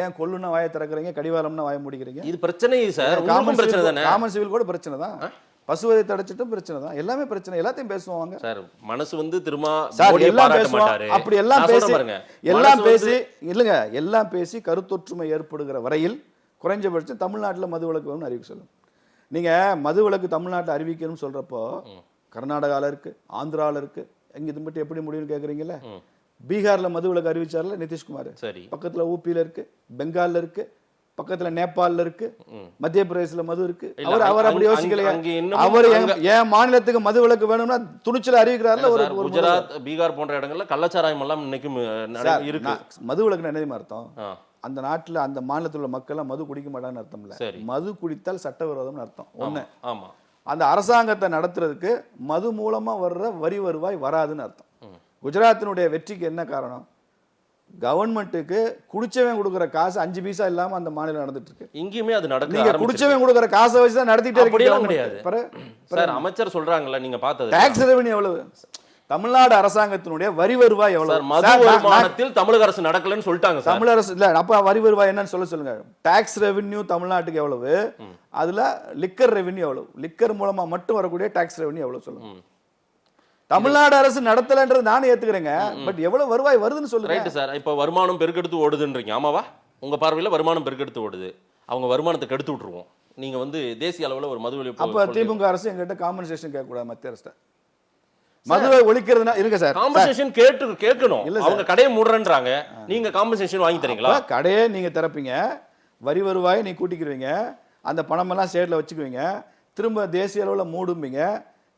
ஏன் கொல்லுன்னா வாயை திறக்கறீங்க, கடிவாளம்னா வாயை முடிக்கிறீங்க? இது பிரச்சனை சார். காமன் பிரச்சனை தானே. காமன் சிவில் கூட பிரச்சனை தான், பசுவதை தடைச்சிட்டும் பிரச்சனை தான், எல்லாமே பிரச்சனை. எல்லாத்தையும் பேசுவாங்க சார். மனசு வந்து திரும்ப எல்லாம் பேசுவாங்க. அப்படி எல்லாம் பேசி இல்லங்க, எல்லாம் பேசி கருத்தொற்றுமை ஏற்படுகிற வரையில் குறைஞ்சபட்சம் தமிழ்நாட்டில் மது விலக்கு வேணும்னு அறிவிக்க சொல்லுங்க. நீங்க மது விலக்கு தமிழ்நாட்டில் அறிவிக்கணும்னு சொல்றப்போ கர்நாடகாவில் இருக்கு, ஆந்திராவில் இருக்கு, எங்க இது மட்டும் எப்படி முடியும்னு கேட்குறீங்கல்ல. பீகார்ல மது விலக்கு அறிவிச்சார்ல நிதிஷ்குமார், பக்கத்துல ஊபியில இருக்கு, பெங்கால்ல இருக்கு, பக்கத்துல நேபாளில் இருக்கு, மத்திய பிரதேசல மது இருக்கு. அவர் அப்படி யோசிக்கலையா? அவர் என் மாநிலத்துக்கு மது விலக்கு வேணும்னா துணிச்சல அறிவிக்கிறார்ல. ஒரு குஜராத், பீகார் போன்ற இடங்கள்ல கள்ளச்சாராயம் எல்லாம் இன்னைக்கும் இருக்கு. மது விலக்குன்னு என்ன அர்த்தம்? அந்த நாட்டுல அந்த மாநிலத்தில் உள்ள மக்கள் மது குடிக்க மாட்டாங்கன்னு அர்த்தம் இல்ல. மது குடித்தால் சட்டவிரோதம்னு அர்த்தம். ஒண்ணு. ஆமா, அந்த அரசாங்கத்தை நடத்துறதுக்கு மது மூலமா வர்ற வரி வருவாய் வராதுன்னு அர்த்தம். குஜராத்தினுடைய வெற்றிக்கு என்ன காரணம்? கவர்மெண்ட்டுக்கு குடிச்சவன் கொடுக்குற காசு 5 பைசா இல்லாம அந்த மாநிலம் நடந்துட்டு இருக்கு. இங்கேயுமே அது நடக்குது. நீங்க குடிச்சவன் கொடுக்குற காசை வச்சு தான் நடத்திட்டே இருக்கீங்க. சார் அமைச்சர் சொல்றாங்கல்ல, நீங்க பார்த்தது டாக்ஸ் ரெவென்யூ எவ்வளவு? தமிழ்நாடு அரசாங்கத்தினுடைய வரி வருவாய் எவ்வளவு? மது வருமானத்தில் தமிழக அரசு நடக்கலன்னு சொல்லிட்டாங்க. தமிழ் அரசு இல்ல, அப்ப வரி வருவாய் என்னன்னு சொல்லுங்க. டாக்ஸ் ரெவென்யூ தமிழ்நாட்டுக்கு எவ்வளவு? அதுல லிக்கர் ரெவென்யூ எவ்வளவு? லிக்கர் மூலமா மட்டும் வரக்கூடிய டாக்ஸ் ரெவென்யூ எவ்வளவு சொல்லுங்க. தமிழ்நாடு அரசு நடத்தலன்றது நானே ஏத்துக்கிறேங்க, பட் எவ்வளவு வருவாய் வருதுன்னு சொல்லுங்க. Right sir. இப்ப வருமானம் பெருக்கெடுத்து ஓடுதுன்றீங்க, ஆமாவா? உங்க பார்வையில வருமானம் பெருக்கெடுத்து ஓடுது, அவங்க வருமானத்தை கெடுத்து விட்டுருவோம். நீங்க தேசிய அளவுல ஒரு மது ஒழிப்பு, அப்ப திமுக அரசு எங்கிட்ட காம்பன்சேஷன் கேட்க கூடாது மத்திய அரசு. மதுவை ஒழிக்கிறதுனா இருங்க சார், காம்பன்சேஷன் கேட்கணும். அவங்க கடையை மூடுறன்றாங்க, நீங்க காம்பன்சேஷன் வாங்கி தரீங்களா? கடையை நீங்க திறப்பீங்க, வரி வருவாயை நீங்க கூட்டிக்குவீங்க, அந்த பணம் எல்லாம் ஸ்டேட்ல வச்சுக்குவீங்க, திரும்ப தேசிய அளவுல மூடும்பீங்க.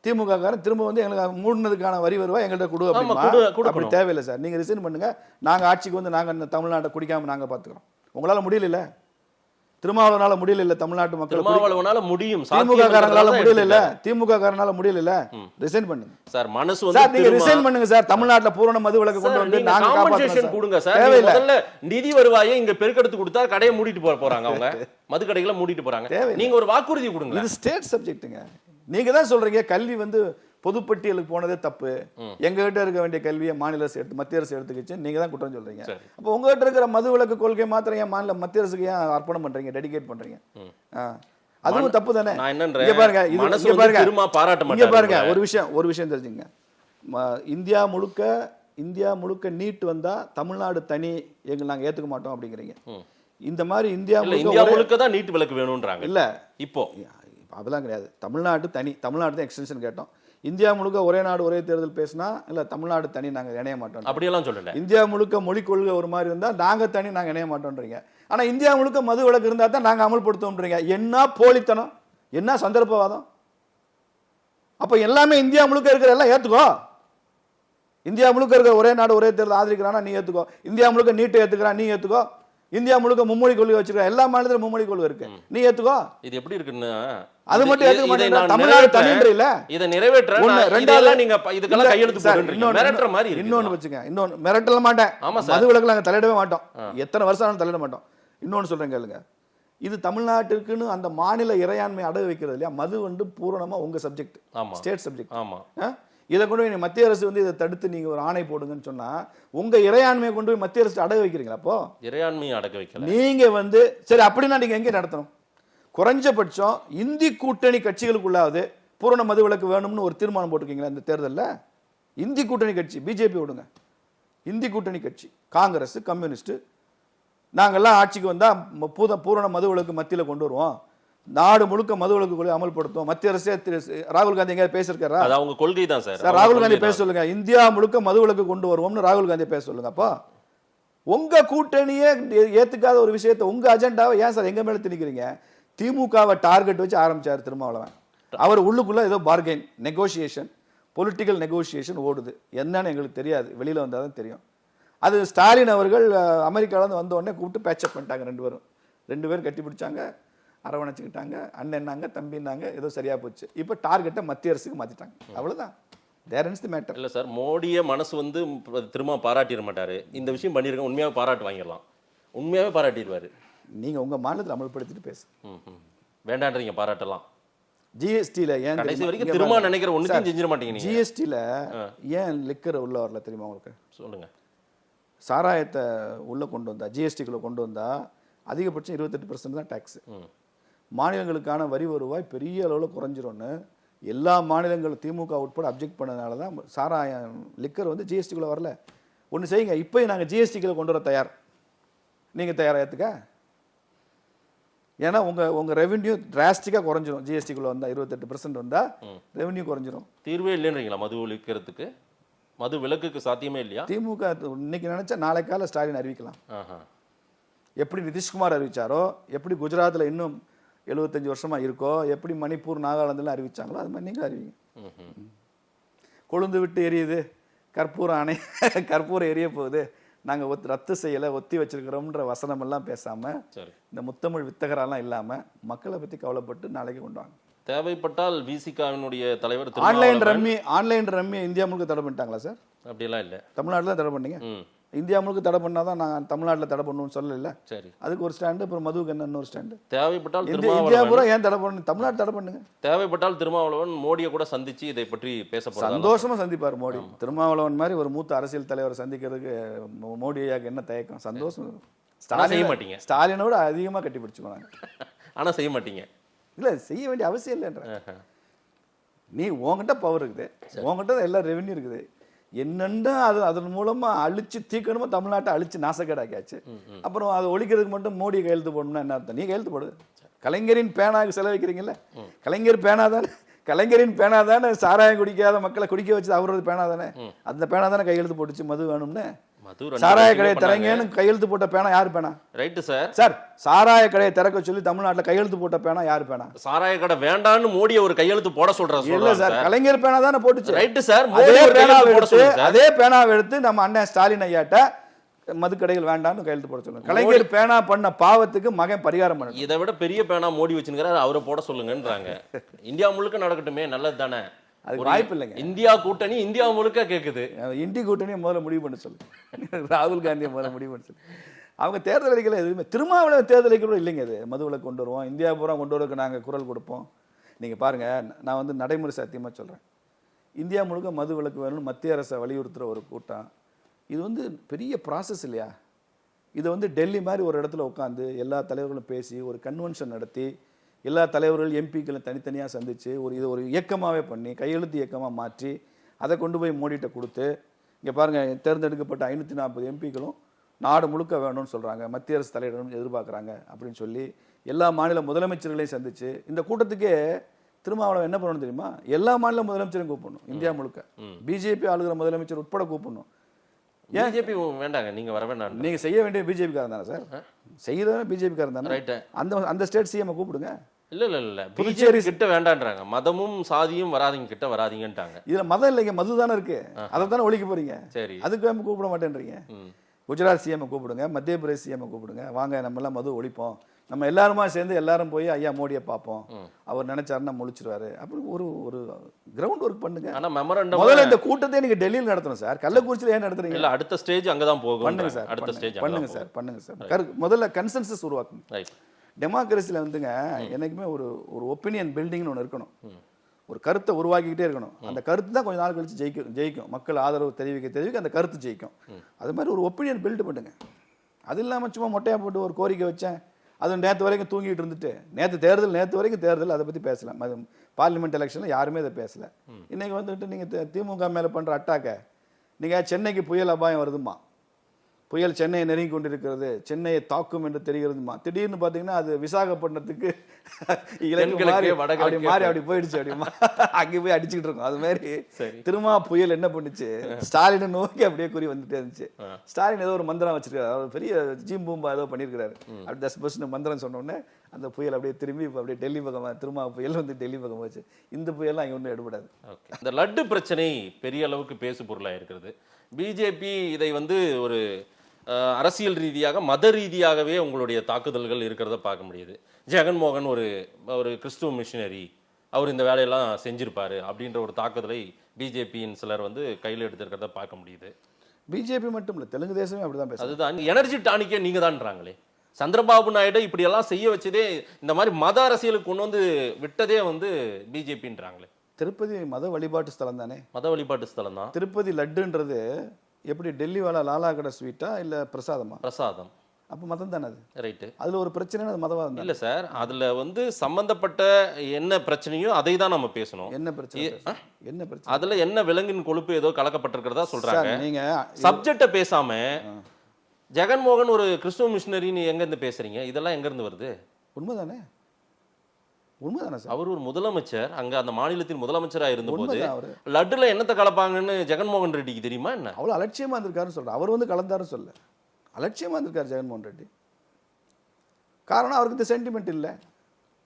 திமுக காரன் திரும்ப எங்களுக்கு மூடுனதுக்கான வரி வருவாய் எங்கள்கிட்ட கொடு அப்படின்னா அப்படி தேவையில்லை சார். நீங்க ரிசைன் பண்ணுங்க, நாங்க ஆட்சிக்கு நாங்க தமிழ்நாட்டை குடிக்காம நாங்க பாத்துக்கிறோம். உங்களால முடியல, திருமாவளவனால முடியல, தமிழ்நாட்டு மக்கள் முடியும், திமுக காரங்களால முடியல, திமுக காரனால முடியல. ரிசைன் பண்ணுங்க சார். மனசு நீங்க ரிசைன் பண்ணுங்க சார். தமிழ்நாட்டுல பூரண மது விலக்கு கொண்டு வந்து நாங்க காம்பன்சேஷன் கொடுங்க சார். முதல்ல நிதி வருவாயை இங்க பெருக்கெடுத்து கொடுத்தா கடையை மூடிட்டு போறாங்க, அவங்க மது கடைகளை மூடிட்டு போறாங்க. நீங்க ஒரு வாக்குறுதி கொடுங்க. இது ஸ்டேட் சப்ஜெக்ட்டுங்க. நீங்க தான் சொல்றீங்க கல்வி பொதுப்பட்டியலுக்கு போனதே தப்பு, எங்க கிட்ட இருக்க வேண்டிய கல்வியை மாநில அரசு எடுத்து மத்திய அரசு எடுத்துக்கிச்சு, நீங்க தான் குற்றம் சொல்றீங்க. அப்போ உங்ககிட்ட இருக்கிற மது விலக்கு கொள்கை மாத்திரம் ஏன் மாநில மத்திய அரசுக்கு ஏன் அர்ப்பணம் பண்றீங்க, டெடிகேட் பண்றீங்க? அதுவும் தப்பு தானே. இங்க பாருங்க, இங்க பாருங்க, ஒரு விஷயம் தெரிஞ்சுங்க. இந்தியா முழுக்க நீட் வந்தா தமிழ்நாடு தனி நாங்க ஏத்துக்க மாட்டோம் அப்படிங்கிறீங்க. இந்த மாதிரி இந்தியா முழுக்க தான் நீட் விலக்கு வேணும்ன்றாங்க. இல்ல இப்போ அதெல்லாம் கிடையாது. தமிழ்நாடு தனி, தமிழ்நாடு தான் எக்ஸ்டென்ஷன் கேட்டோம். இந்தியா முழுக்க ஒரே நாடு ஒரே தேர்தல் பேசினா இல்ல தமிழ்நாடு தனி நாங்க இணைய மாட்டோம் அப்படியெல்லாம் சொல்லல. இந்தியா முழுக்க மொழி கொள்கை ஒரு மாதிரி இருந்தா நாங்க தனி நாங்க இணைய மாட்டோம்ன்றீங்க. ஆனா இந்தியா முழுக்க மது விலக்கு இருந்தா தான் நாங்க அமல்படுத்தோம்ன்றீங்க. என்ன போலித்தனம், என்ன சந்தர்ப்பவாதம்? அப்ப எல்லாமே இந்தியா முழுக்க இருக்கிற எல்லாம் ஏத்துக்கோ. இந்தியா முழுக்க இருக்கிற ஒரே நாடு ஒரே தேர்தல் ஆதரிக்கிறானா நீ ஏத்துக்கோ. இந்தியா முழுக்க நீட்டை ஏத்துக்கிறான் நீ ஏத்துக்கோ. இந்தியா முழுக்க மும்மொழி கொள்கை வச்சிருக்க, எல்லா மாநிலத்திலும் மும்மொழி கொள்கை இருக்கு, நீ ஏத்துக்கோ. இது எப்படி இருக்குன்னு அது மட்டும் ஏத்துக்க மாட்டேன். தமிழ்நாடு தனின்ற இல்ல, இதை நிறைவேற்ற ரெண்டாவது நீங்க இதுக்கெல்லாம் கையெழுத்து போடுறீங்க, மிரட்டற மாதிரி இருக்கு. இன்னொன்னு வச்சுங்க, இன்னொன்னு மிரட்டல மாட்டேன், மது விலக்குல நாங்க தலையிடவே மாட்டோம், எத்தனை வருஷம் ஆனாலும் தலையிட மாட்டோம். இன்னொன்னு சொல்றேன் கேளுங்க, இது தமிழ்நாட்டுக்குன்னு அந்த மாநில இறையாண்மை அடகு வைக்கிறது இல்லையா, மது பூரணமா உங்க சப்ஜெக்ட், ஸ்டேட் சப்ஜெக்ட். ஆமா, இதை கொண்டு போய் மத்திய அரசு இதை தடுத்து நீங்க ஒரு ஆணை போடுங்கன்னு சொன்னா உங்க இறையாண்மையை கொண்டு போய் மத்திய அரசு அடகு வைக்கிறீங்களா? அப்போ இறையாண்மையை அடகு வைக்கல நீங்க சரி அப்படின்னா நீங்க எங்க நடத்தணும்? குறைஞ்சபட்சம் இந்தி கூட்டணி கட்சிகளுக்குள்ளாவது பூரண மது விலக்கு வேணும்னு ஒரு தீர்மானம் போட்டிருக்கீங்களா இந்த தேர்தலில்? இந்தி கூட்டணி கட்சி, பிஜேபி விடுங்க, இந்தி கூட்டணி கட்சி காங்கிரஸ் கம்யூனிஸ்ட் நாங்கெல்லாம் ஆட்சிக்கு வந்தா பூரண மது விலக்கு மத்தியில் கொண்டு வருவோம், நாடு முழுக்க மது விலக்கு கொள்கை அமல்படுத்தும். மத்திய அரசே ராகுல் காந்தி எங்க பேசிருக்காரா? அது அவங்க கொள்கை தான் சார். ராகுல் காந்தி பேச சொல்லுங்க, இந்தியா முழுக்க மது விலக்கு கொண்டு வருவோம்னு ராகுல் காந்தி பேச சொல்லுங்க. அப்போ உங்க கூட்டணியே ஏத்துக்காத ஒரு விஷயத்தை உங்க அஜெண்டாவை ஏன் சார் எங்க மேல திணிக்கிறீங்க? திமுகவை டார்கெட் வச்சு ஆரம்பிச்சாரு திருமாவளவன். அவர் உள்ளுக்குள்ள ஏதோ பார்கெயின் நெகோசியேஷன், பொலிட்டிக்கல் நெகோசியேஷன் ஓடுது, என்னன்னு எங்களுக்கு தெரியாது, வெளியில வந்தாதான் தெரியும். அது ஸ்டாலின் அவர்கள் அமெரிக்காவிலேருந்து வந்த உடனே கூப்பிட்டு பேச்சப் பண்ணிட்டாங்க. ரெண்டு பேரும் கட்டி பிடிச்சாங்க, அரவணைச்சுக்கிட்டாங்க, அண்ணன்னாங்க தம்பின்னாங்க, ஏதோ சரியா போச்சு. இப்போ டார்கெட்டை மத்திய அரசுக்கு மாத்திட்டாங்க, அவ்வளவுதான். There is the matter. இல்ல சார், மோடியே மனசு திரும்ப பாராட்டிட மாட்டாரு. இந்த விஷயம் பண்ணிருக்க உண்மையாவே பாராட்டு வாங்கிடலாம், உண்மையாவே பாராட்டிடுவாரு. நீங்க உங்க மாநிலத்தில் அமல்படுத்திட்டு பேசு, வேண்டான்றீங்க பாராட்டலாம். ஜிஎஸ்டில ஏன் கடைசி வரைக்கும் திரும்ப நினைக்கிற ஒண்ணுத்தையும் செஞ்சிட மாட்டீங்க. ஜிஎஸ்டில ஏன் லிக்கர் உள்ள வரல தெரியுமா உங்களுக்கு? சொல்லுங்க. சாராயத்தை உள்ள கொண்டு வந்தா, ஜிஎஸ்டிக்குள்ள கொண்டு வந்தா அதிகபட்சம் 28% தான் டாக்ஸ். மாநிலங்களுக்கான வரி வருவாய் பெரிய அளவில் குறைஞ்சிரும்னு எல்லா மாநிலங்களும் திமுக உட்பட அப்ஜெக்ட் பண்ணதுனால தான் சாராயம் லிக்கர் ஜிஎஸ்டிக்குள்ள வரல. ஒன்று செய்யுங்க, இப்போயும் நாங்கள் ஜிஎஸ்டிக்குள்ள கொண்டு வர தயார், நீங்கள் தயாராக ஏற்றுக்க. ஏன்னா உங்கள் ரெவென்யூ டிராஸ்டிக்காக குறைஞ்சிரும். ஜிஎஸ்டிக்குள்ள வந்தால் 28% வந்தால் ரெவென்யூ குறைஞ்சிரும். தீர்வே இல்லைன்றீங்களா மது ஒழிக்கிறதுக்கு? மது விலக்குக்கு சாத்தியமே இல்லையா? திமுக இன்னைக்கு நினைச்சா நாளைக்கால ஸ்டாலின் அறிவிக்கலாம். எப்படி நிதிஷ்குமார் அறிவிச்சாரோ, எப்படி குஜராத்தில் இன்னும் 75 வருஷமா இருக்கோ, எப்படி மணிப்பூர் நாகாலாந்துல அறிவிச்சாங்களோ அது மாதிரி நீங்கள் அறிவிங்க. கொழுந்து விட்டு எரியுது கற்பூரம் அணை, கற்பூரம் எரிய போகுது, நாங்கள் ரத்து செய்யலை ஒத்தி வச்சிருக்கிறோம்ன்ற வசனம் எல்லாம் பேசாமல் இந்த முத்தமிழ் வித்தகரெல்லாம் இல்லாமல் மக்களை பற்றி கவலைப்பட்டு நாளைக்கு கொண்டு வாங்க. தேவைப்பட்டால் விசிகாவினுடைய தலைவர் ஆன்லைன் ரம்மி இந்தியா முழுக்க தடை பண்ணிட்டாங்களா சார்? அப்படியெல்லாம் இல்லை, தமிழ்நாட்டில் தான் தடை பண்ணீங்க. இந்தியா முழுக்க தடை பண்ணாதான் நான் தமிழ்நாட்டில் தடை பண்ணணும்னு சொல்லல. சரி, அதுக்கு ஒரு ஸ்டாண்டு, அப்புறம் மதுவுக்கு என்ன இன்னொரு ஸ்டாண்டு. தேவைப்பட்டால் இந்தியா பூரா ஏன் தடை பண்ணணும்? தமிழ்நாடு தடை பண்ணுங்க. தேவைப்பட்டால் திருமாவளவன் மோடியை கூட சந்திச்சு இதை பற்றி பேச போறாங்க. சந்தோஷமா சந்திப்பார் மோடி. திருமாவளவன் மாதிரி ஒரு மூத்த அரசியல் தலைவரை சந்திக்கிறதுக்கு மோடி ஐயாக்கு என்ன தயக்கம்? சந்தோஷம். செய்ய மாட்டீங்க. ஸ்டாலினோட அதிகமா கட்டி பிடிச்சுக்கோங்க. ஆனா செய்ய மாட்டீங்க. இல்ல, செய்ய வேண்டிய அவசியம் இல்லைன்ற. நீ உங்ககிட்ட பவர் இருக்குது, உங்ககிட்ட எல்லா ரெவென்யூ இருக்குது, என்னென்ன அது அதன் மூலமா அழிச்சு தீக்கணுமோ தமிழ்நாட்டை அழிச்சு நாசக்கேடாக்கியாச்சு. அப்புறம் அதை ஒழிக்கிறதுக்கு மட்டும் மோடி கையெழுத்து போடணும்னா என்ன அர்த்தம்? நீ கையெழுத்து போடு. கலைஞரின் பேனாவுக்கு செலவழிக்கிறீங்கல்ல, கலைஞரின் பேனா தானே சாராயம் குடிக்காத மக்களை குடிக்க வச்சு அவரது பேனா தானே. அந்த பேனா தானே கையெழுத்து போட்டுச்சு மது வேணும்னு. சாராய கடையை திறங்கன்னு கையெழுத்து போட்ட பேனா யாரு பேனா? Right sir. சார், சாராய கடையை திறக்க சொல்லி தமிழ்நாட்டில் கையெழுத்து போட்ட பேனா யாரு பேனா? சாராய கடை வேண்டான்னு மோடியை ஒரு கையெழுத்து போட சொல்றாரு. இல்ல சார், கலைஞர் பேனா தானே போட்டுச்சு. Right sir. அதே பேனாவை எடுத்து நம்ம அண்ணன் ஸ்டாலின் ஐயாட்ட மதுக்கடைகள் வேண்டாம்னு கையெழுத்து போட சொல்லுங்க. கலைஞர் பேனா பண்ண பாவத்துக்கு மகன் பரிகாரம் பண்ண. இதை விட பெரிய பேனா மோடி வச்சுக்கிறாரு, அவரை போட சொல்லுங்கன்றாங்க. இந்தியா முழுக்க நடக்கட்டுமே, நல்லது தானே. அதுக்கு வாய்ப்பு இல்லைங்க. இந்தியா கூட்டணி இந்தியா முழுக்க கேட்குது. இந்தி கூட்டணியை முதல்ல முடிவு பண்ண சொல்லு. ராகுல் காந்தியை முதல்ல முடிவு பண்ண சொல்லு. அவங்க தேர்தல் அறிக்கையில் எதுவுமே திருமாவளவன் தேர்தல் அறிக்கை கூட இல்லைங்க. அது மதுவில் கொண்டு வருவோம், இந்தியா பூரா கொண்டு வரதுக்கு நாங்கள் குரல் கொடுப்போம். நீங்கள் பாருங்கள், நான் வந்து நடைமுறை சாத்தியமாக சொல்கிறேன். இந்தியா முழுக்க மது விலக்கு வேணும்னு மத்திய அரசை வலியுறுத்துகிற ஒரு கூட்டம். இது வந்து பெரிய ப்ராசஸ் இல்லையா? இதை வந்து டெல்லி மாதிரி ஒரு இடத்துல உட்காந்து எல்லா தலைவர்களும் பேசி ஒரு கன்வென்ஷன் நடத்தி எல்லா தலைவர்கள் எம்பிக்களும் தனித்தனியாக சந்தித்து இது ஒரு இயக்கமாகவே பண்ணி கையெழுத்து இயக்கமாக மாற்றி அதை கொண்டு போய் மோடிட்ட கொடுத்து, இங்கே பாருங்கள், தேர்ந்தெடுக்கப்பட்ட 540 எம்பிக்களும் நாடு முழுக்க வேணும்னு சொல்கிறாங்க, மத்திய அரசு தலையிடணும் எதிர்பார்க்குறாங்க அப்படின்னு சொல்லி எல்லா மாநில முதலமைச்சர்களையும் சந்தித்து இந்த கூட்டத்துக்கே திருமாவளவன் என்ன பண்ணணும் தெரியுமா? எல்லா மாநில முதலமைச்சரையும் கூப்பிடணும். இந்தியா முழுக்க பிஜேபி ஆளுகிற முதலமைச்சர் உட்பட கூப்பிடணும். ஏன் பிஜேபி வேண்டாங்க, நீங்க வர வேண்டாம். நீங்க செய்ய வேண்டிய பிஜேபிக்காரன் தானே சார்? செய்யறதுனா பிஜேபிக்காரன் தானே. அந்த ஸ்டேட் சிஎம் கூப்பிடுங்க. இல்ல புதுச்சேரி கிட்ட வேண்டான்றாங்க. மதமும் சாதியும் வராதிங்க, கிட்ட வராதிங்கன்றாங்க. இதுல மதம் இல்லைங்க, மது தானே இருக்கு. அதை தானே ஒழிக்க போறீங்க. சரி, அதுக்கு கூப்பிட மாட்டேன்றீங்க. குஜராத் சிஎம் கூப்பிடுங்க, மத்திய பிரதேச சிஎம் கூப்பிடுங்க, வாங்க நம்ம எல்லாம் மது ஒழிப்போம், நம்ம எல்லாருமா சேர்ந்து எல்லாரும் போய் ஐயா மோடியை பார்ப்போம், அவர் நினைச்சாருன்னா முழிச்சிருவாரு அப்படின்னு ஒரு கிரவுண்ட் ஒர்க் பண்ணுங்க. ஆனா மெமரண்டம் முதல்ல இந்த கூட்டத்தை நீங்க டெல்லியில் நடத்தணும் சார். கள்ளக்குறிச்சியில் ஏன் நடத்துறீங்க? இல்ல, அடுத்த ஸ்டேஜ் அங்கதான் போகும். பண்ணுங்க சார், அடுத்த ஸ்டேஜ் பண்ணுங்க சார், பண்ணுங்க சார். முதல்ல கன்சென்சஸ் உருவாக்கணும். டெமோக்ரஸியில் வந்துங்க என்னைக்குமே ஒரு ஒப்பீனியன் பில்டிங்னு ஒன்று இருக்கணும். ஒரு கருத்தை உருவாக்கிக்கிட்டே இருக்கணும். அந்த கருத்து தான் கொஞ்சம் நாள் கழிச்சு ஜெயிக்கும். மக்கள் ஆதரவு தெரிவிக்க அந்த கருத்து ஜெயிக்கும். அது மாதிரி ஒரு ஒப்பீனியன் பில்டு பண்ணுங்க. அது இல்லாமல் சும்மா மொட்டையாக போட்டு ஒரு கோரிக்கை வச்சேன், அது நேற்று வரைக்கும் தூங்கிட்டு இருந்துட்டு நேற்று வரைக்கும் தேர்தல் அதை பற்றி பேசலாம். பார்லிமெண்ட் எலெக்ஷனில் யாருமே அதை பேசலை. இன்றைக்கி வந்துட்டு நீங்கள் திமுக மேலே பண்ணுற அட்டாக்கை, நீங்கள் சென்னைக்கு புயல் அபாயம் வருதுமா, புயல் சென்னையை நெருங்கி கொண்டிருக்கிறது, சென்னையை தாக்கும் என்று தெரிகிறதுமா, திடீர்னு பார்த்தீங்கன்னா அது விசாகப்பட்டினத்துக்கு அப்படி போயிடுச்சு. அப்படிமா அங்கே போய் அடிச்சுக்கிட்டு இருக்கோம். அது மாதிரி திருமா புயல் என்ன பண்ணுச்சு, ஸ்டாலினை நோக்கி அப்படியே குறி வந்துட்டே இருந்துச்சு. ஸ்டாலின் ஏதோ ஒரு மந்திரம் வச்சிருக்காரு, அவர் பெரிய ஜீம் பூம்பா ஏதோ பண்ணியிருக்கிறாரு. அப்படி 10% மந்திரம் சொன்னோடனே அந்த புயல் அப்படியே திரும்பி இப்போ அப்படியே டெல்லி பக்கமாக திருமா புயல் வந்து டெல்லி பக்கம் போச்சு. இந்த புயல்லாம் இங்கே ஒன்றும் எடுபடாது. இந்த லட்டு பிரச்சனை பெரிய அளவுக்கு பேசு பொருளாக இருக்கிறது. பிஜேபி இதை வந்து ஒரு அரசியல் ரீதியாக மத ரீதியாகவே உங்களுடைய தாக்குதல்கள் இருக்கிறத பார்க்க முடியுது. ஜெகன்மோகன் ஒரு கிறிஸ்துவ மிஷினரி, அவர் இந்த வேலையெல்லாம் செஞ்சிருப்பாரு அப்படின்ற ஒரு தாக்குதலை பிஜேபியின் சிலர் வந்து கையில் எடுத்திருக்கிறத பார்க்க முடியுது. பிஜேபி மட்டும் இல்லை, தெலுங்கு தேசமே அப்படிதான் பேசுது. அதுதான் எனர்ஜி டானிக்கே நீங்க தான்றாங்களே. சந்திரபாபு நாயுடு இப்படி எல்லாம் செய்ய வச்சதே, இந்த மாதிரி மத அரசியலுக்கு கொண்டு வந்து விட்டதே வந்து பிஜேபின்றாங்களே. திருப்பதி மத வழிபாட்டு ஸ்தலம் தானே. மத வழிபாட்டு ஸ்தலம் தான். திருப்பதி லட்டுன்றது எப்படி டெல்லி வாழ லாலா கடை ஸ்வீட்டா இல்லை பிரசாதமா? பிரசாதம். அப்போ மதம் தானே அது. ரைட்டு. அதில் ஒரு பிரச்சனை அது மதவாதம் இல்லை சார். அதில் வந்து சம்பந்தப்பட்ட என்ன பிரச்சனையோ அதை தான் நம்ம பேசணும். என்ன பிரச்சனை? அதில் என்ன விலங்கின் கொழுப்பு ஏதோ கலக்கப்பட்டிருக்கிறதா சொல்கிறாங்க. நீங்கள் சப்ஜெக்டை பேசாம ஜெகன்மோகன் ஒரு கிறிஸ்துவ மிஷினரின்னு எங்கேருந்து பேசுறீங்க? இதெல்லாம் எங்கேருந்து வருது? உண்மைதானே சார். அவர் ஒரு முதலமைச்சர், அங்க அந்த மாநிலத்தின் முதலமைச்சராக இருந்தபோது லட்டுல என்னத்தை கலப்பாங்கன்னு ஜெகன்மோகன் ரெட்டிக்கு தெரியுமா என்ன? அவ்வளோ அலட்சியமா இருந்திருக்காருன்னு சொல்றேன். அவர் வந்து கலந்தாருன்னு சொல்ல, அலட்சியமா இருந்திருக்காரு ஜெகன்மோகன் ரெட்டி. காரணம் அவருக்கு இந்த சென்டிமெண்ட் இல்லை.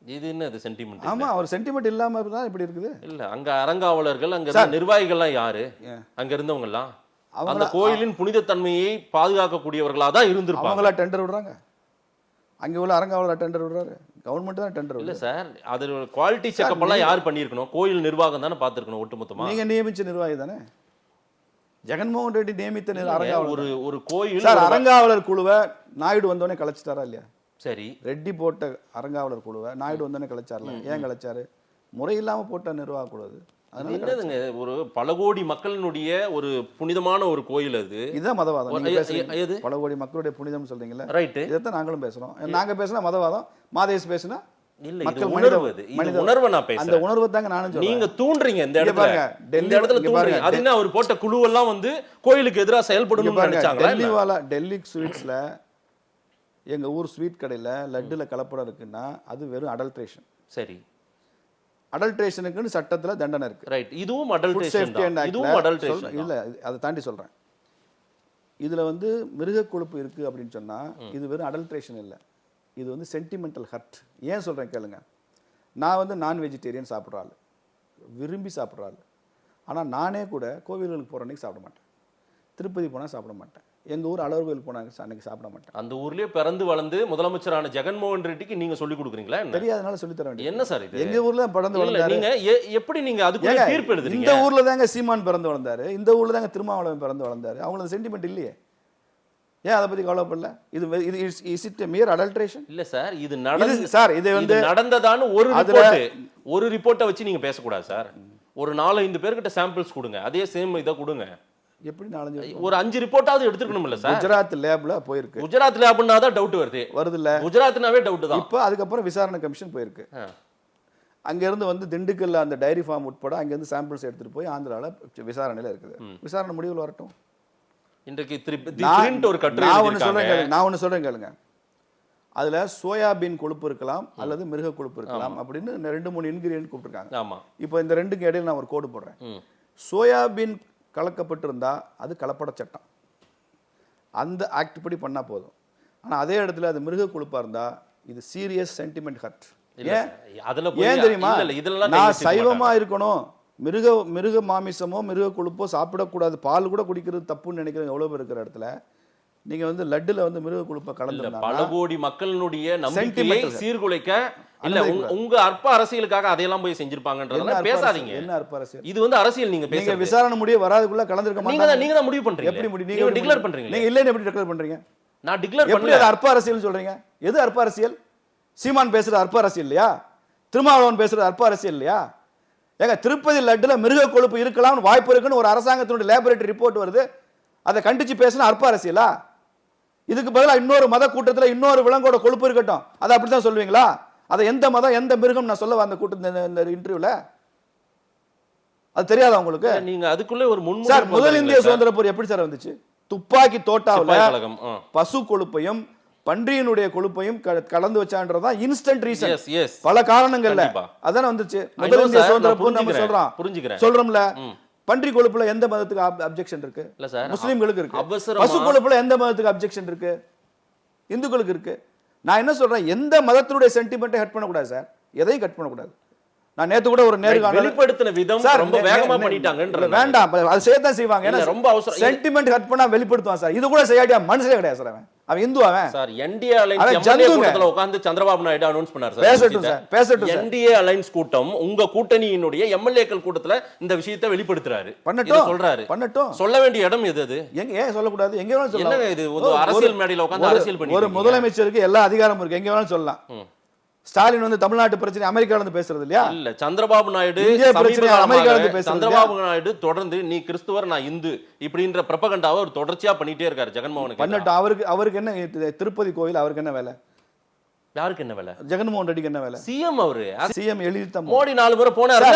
இது என்ன இது சென்டிமெண்ட்? ஆமா, அவர் சென்டிமெண்ட் இல்லாம தான் இப்படி இருக்குது. இல்ல, அங்க அறங்காவலர்கள், அங்க நிர்வாகிகள்லாம் யாரு? அங்க இருந்தவங்க எல்லாம் அந்த கோயிலின் புனித தன்மையை பாதுகாக்கக்கூடியவர்களா தான் இருந்திருப்பாங்க. அவங்களா டெண்டர் விடுறாங்க. அங்கே உள்ள அரங்காவலர் டெண்டர் விடுறாரு. கவர்மெண்ட் தான் டெண்டர். இல்ல சார், அது குவாலிட்டி செக்அப் எல்லாம் யார் பண்ணியிருக்கணும்? கோயில் நிர்வாகம் தானே பார்த்துருக்கணும் ஒட்டுமொத்தமா. நீங்க நியமிச்ச நிர்வாகி தானே. ஜெகன்மோகன் ரெட்டி நியமித்த அறங்காவலர். ஒரு கோயில் சார் அறங்காவலர் குழுவை நாயுடு வந்தோடனே கலைச்சிட்டாரா இல்லையா? சரி, ரெட்டி போட்ட அறங்காவலர் குழுவை நாயுடு வந்தோடனே கலைச்சார்ல. ஏன் கலைச்சாரு? முறை இல்லாம போட்ட நிர்வாக குழு அது. என்னதுங்க, ஒரு பல கோடி மக்களினுடைய ஒரு புனிதமான ஒரு கோயில் அது. இதுதான் மதவாதம். பல கோடி மக்களுடைய புனிதம் சொல்றீங்களா? ரைட். இதைத்தான் நாங்களும் பேசுறோம். நாங்க பேசினா மதவாதம், மாதேஷ் பேசினா இல்ல, மக்கள் உணர்வு. இது உணர்வை நான் பேசுறேன். அந்த உணர்வு தாங்க நானும் சொல்றேன். நீங்க தூண்டுறீங்க இந்த இடத்துல. இந்த இடத்துல தூண்டுறீங்க. அது என்ன, அவர் போட்ட குழு எல்லாம் வந்து கோயிலுக்கு எதிராக செயல்படணும்னு நினைச்சாங்களா? டெல்லி ஸ்வீட்ஸ்ல எங்க ஊர் ஸ்வீட் கடையில லட்டுல கலப்படம் இருக்குன்னா அது வெறும் அடல்ட்ரேஷன். சரி, அடல்ட்ரேஷனுக்குன்னு சட்டத்துல தண்டனை இருக்கு. ரைட். இதுவும் அடல்ட்ரேஷன் தான். இதுவும் அடல்ட்ரேஷன் இல்ல, அதை தாண்டி சொல்றேன். இதுல வந்து மிருக கொழுப்பு இருக்கு அப்படின்னு சொன்னா இது வெறும் அடல்ட்ரேஷன் இல்ல, இது வந்து சென்டிமெண்டல் ஹர்ட். ஏன் சொல்றேன் கேளுங்க. நான் வந்து நான் வெஜிடேரியன் சாப்பிட்ற ஆள், விரும்பி சாப்பிட்ற ஆள். ஆனால் நானே கூட கோவில்களுக்கு போகிற அன்னைக்கு சாப்பிட மாட்டேன், திருப்பதி போனால் சாப்பிட மாட்டேன், எங்கள் ஊர் அழகர் கோயில் போனாங்க அன்னைக்கு சாப்பிட மாட்டேன். அந்த ஊர்லேயே பிறந்து வளர்ந்து முதலமைச்சரான ஜெகன்மோகன் ரெட்டிக்கு நீங்க சொல்லி கொடுக்குறீங்களா? தெரியாதனால சொல்லி தர வேண்டிய என்ன சார் இது? எங்க ஊர்ல பிறந்து வளர்ந்தாரு. நீங்க எப்படி நீங்க அதுக்கு தீர்ப்பு எழுதுறீங்க? இந்த ஊர்ல தாங்க சீமான் பிறந்து வளர்ந்தாரு, இந்த ஊர்ல தாங்க திருமாவளவன் பிறந்து வளர்ந்தாரு. அவங்களுக்கு சென்டிமெண்ட் இல்லையே, ஏன் அதை பத்தி கவலைப்படல? இது இஸ் இட் மியர் அடல்ட்ரேஷன்? இல்ல சார், இது நடந்து சார் இது வந்து நடந்ததான்னு ஒரு ரிப்போர்ட்டை வச்சு நீங்க பேசக்கூடாது சார். ஒரு 4-5 பேர்கிட்ட சாம்பிள்ஸ் கொடுங்க, அதே சேம் இதை கொடுங்க. எப்படி 4-5 ஒரு 5 ரிப்போர்ட்டாவது எடுத்துக்கணும்ல சார்? குஜராத் லேப்ல போயிருக்கு. குஜராத் லேப்னா தான் டவுட் வருதுல்ல, குஜராத்னாவே டவுட் தான். இப்போ அதுக்கப்புறம் விசாரணை கமிஷன் போயிருக்கு. அங்க இருந்து வந்து திண்டுக்கல்ல அந்த டைரி ஃபார்ம் உட்பட அங்க இருந்து சாம்பிள்ஸ் எடுத்துட்டு போய் ஆந்திரால விசாரணையில இருக்குது. விசாரணை முடிவில் வரட்டும். இன்றைக்கு ஒரு கட்டுரை நான் ஒன்று சொல்றேன் கேளுங்க. அதுல சோயாபீன் கொழுப்பு இருக்கலாம் அல்லது மிருக கொழுப்பு இருக்கலாம் அப்படின்னு 2-3 இன்கிரியன்ட் கூப்பிட்டுருக்காங்க. ஆமா. இப்போ இந்த ரெண்டுக்கு இடையில நான் ஒரு கோடு போடுறேன். சோயாபீன் கலக்கப்பட்டிருந்தா அது கலப்பட சட்டம், அந்த ஆக்ட் படி பண்ணா போதும். ஆனா அதே இடத்துல அது மிருக கொழுப்பா இருந்தா இது சீரியஸ் சென்டிமெண்ட் ஹர்ட். ஏன் தெரியுமா? நான் சைவமா இருக்கணும், மிருக மாமிசமோ மிருக கொழுப்போ சாப்பிடக்கூடாது, பால் கூட குடிக்கிறது தப்புன்னு நினைக்கிறவங்க எவ்வளவு பேர் இருக்கிற இடத்துல நீங்க வந்து லட்டுல வந்து மிருக கொழுப்பை கலந்து பல கோடி மக்களினுடைய நம்பிக்கையை சீர்குலைக்க இல்ல உங்க அற்ப அரசியலுக்காக அதையெல்லாம் போய் செஞ்சிருப்பாங்கன்றதெல்லாம் பேசாதீங்க. என்ன அற்ப அரசியல்? இது வந்து அரசியல். நீங்க பேசுங்க, விசாரணை முடிய வராதுக்குள்ள கலந்துருக்க மாட்டீங்க. நீங்க தான் முடிவு பண்றீங்க. எப்படி முடிவு? நீங்க டிக்ளேர் பண்றீங்க. நீங்க இல்லன்னு எப்படி டிக்ளேர் பண்றீங்க? நான் டிக்ளேர் பண்ணல. எப்படி அற்ப அரசியல் சொல்றீங்க? எது அற்ப அரசியல்? சீமான் பேசுறது அற்ப அரசியல் இல்லையா? திருமாவளவன் பேசுறது அற்ப அரசியல் இல்லையா? ஏங்க திருப்பதி லட்டுல மிருக கொழுப்பு இருக்கலாம்னு வாய்ப்பு இருக்குன்னு ஒரு அரசாங்கத்தினுடைய லேபரேட்டரி ரிப்போர்ட் வருது, அதை கண்டிச்சு பேசினா அற்ப அரசியலா? இதுக்கு பதிலாக இன்னொரு மத கூட்டத்தில் இன்னொரு விலங்கோட கொழுப்பு இருக்கட்டும், அதை அப்படித்தான் சொல்லுவீங்களா? அதை எந்த மதம் எந்த மிருகம் நான் சொல்ல அந்த கூட்டத்தில் இந்த இன்டர்வியூல அது தெரியாதா உங்களுக்கு? நீங்க அதுக்குள்ளே ஒரு முதல் இந்திய சுதந்திர போர் எப்படி சார் வந்துச்சு? துப்பாக்கி தோட்டாவில் பசு கொழுப்பையும் பன்றியினுடைய கொழுப்பையும் கலந்து வச்சான்றதான் இன்ஸ்டன்ட் ரீசன். பல காரணங்கள்ல அதானே வந்துச்சு முதல் இந்திய சுதந்திர போர். நம்ம சொல்றோம்ல, பன்றி கொழுப்புல எந்த மதத்துக்கு அப்ஜெக்ஷன் இருக்கு? முஸ்லிம்களுக்கு இருக்கு. பசு கொழுப்புல எந்த மதத்துக்கு அப்ஜெக்ஷன் இருக்கு? இந்துக்களுக்கு இருக்கு. நான் என்ன சொல்றேன், எந்த மதத்தினுடைய சென்டிமெண்ட்டை ஹர்ட் பண்ணக்கூடாது சார், எதையும் கட் பண்ணக்கூடாது. நான் நேத்து கூட ஒரு நேர்காணல் வெளிப்படுத்தின விதம் ரொம்ப வேகமா பண்ணிட்டாங்கன்ற வேண்டாம், அது செய்யத்தான் செய்வாங்க. ஏன்னா ரொம்ப அவசரம். சென்டிமெண்ட் ஹர்ட் பண்ணா வெளிப்படுத்துவான் சார். இது கூட செய்யாட்டியா மனுஷனே கிடையாது சார். அவன் இந்து. அவன் சார் என்டிஏ அலைன்ஸ் கூட்டத்துல உட்கார்ந்து சந்திரபாபு நாயுடு அனௌன்ஸ் பண்ணார் சார். பேசட்டும் சார், பேசட்டும். என்டிஏ அலைன்ஸ் கூட்டம் உங்க கூட்டணியினுடைய எம்எல்ஏக்கள் கூட்டத்துல இந்த விஷயத்தை வெளிப்படுத்துறாரு. பண்ணட்டும் சொல்றாரு. பண்ணட்டும். சொல்ல வேண்டிய இடம் எது? அது எங்க ஏன் சொல்லக்கூடாது? எங்க வேணாலும் சொல்லலாம். இது ஒரு அரசியல் மேடையில உட்கார்ந்து அரசியல் பண்ணி ஒரு முதலமைச்சருக்கு எல்லா அதிகாரமும் இருக்கு, எங்க வேணாலும் சொல்லலாம். ஸ்டாலின் வந்து தமிழ்நாட்டு பிரச்சனை அமெரிக்கால இருந்து பேசுறது இல்லையா? இல்ல, சந்திரபாபு நாயுடு அமெரிக்கால இருந்து பேசுறது. சந்திரபாபு நாயுடு தொடர்ந்து நீ கிறிஸ்துவர் நான் இந்து இப்படின்ற பிரபகண்டாவை அவர் தொடர்ச்சியா பண்ணிட்டே இருக்காரு ஜெகன்மோகனுக்கு. பண்ணட்டும். அவருக்கு என்ன திருப்பதி கோயில், அவருக்கு என்ன வேலை? யாருக்கு என்ன வேலை? ஜெகன்மோகன் ரெட்டிக்கு என்ன வேலை? சிஎம். அவரு சிஎம் எழுதி மோடி 4 முறை போனாரு.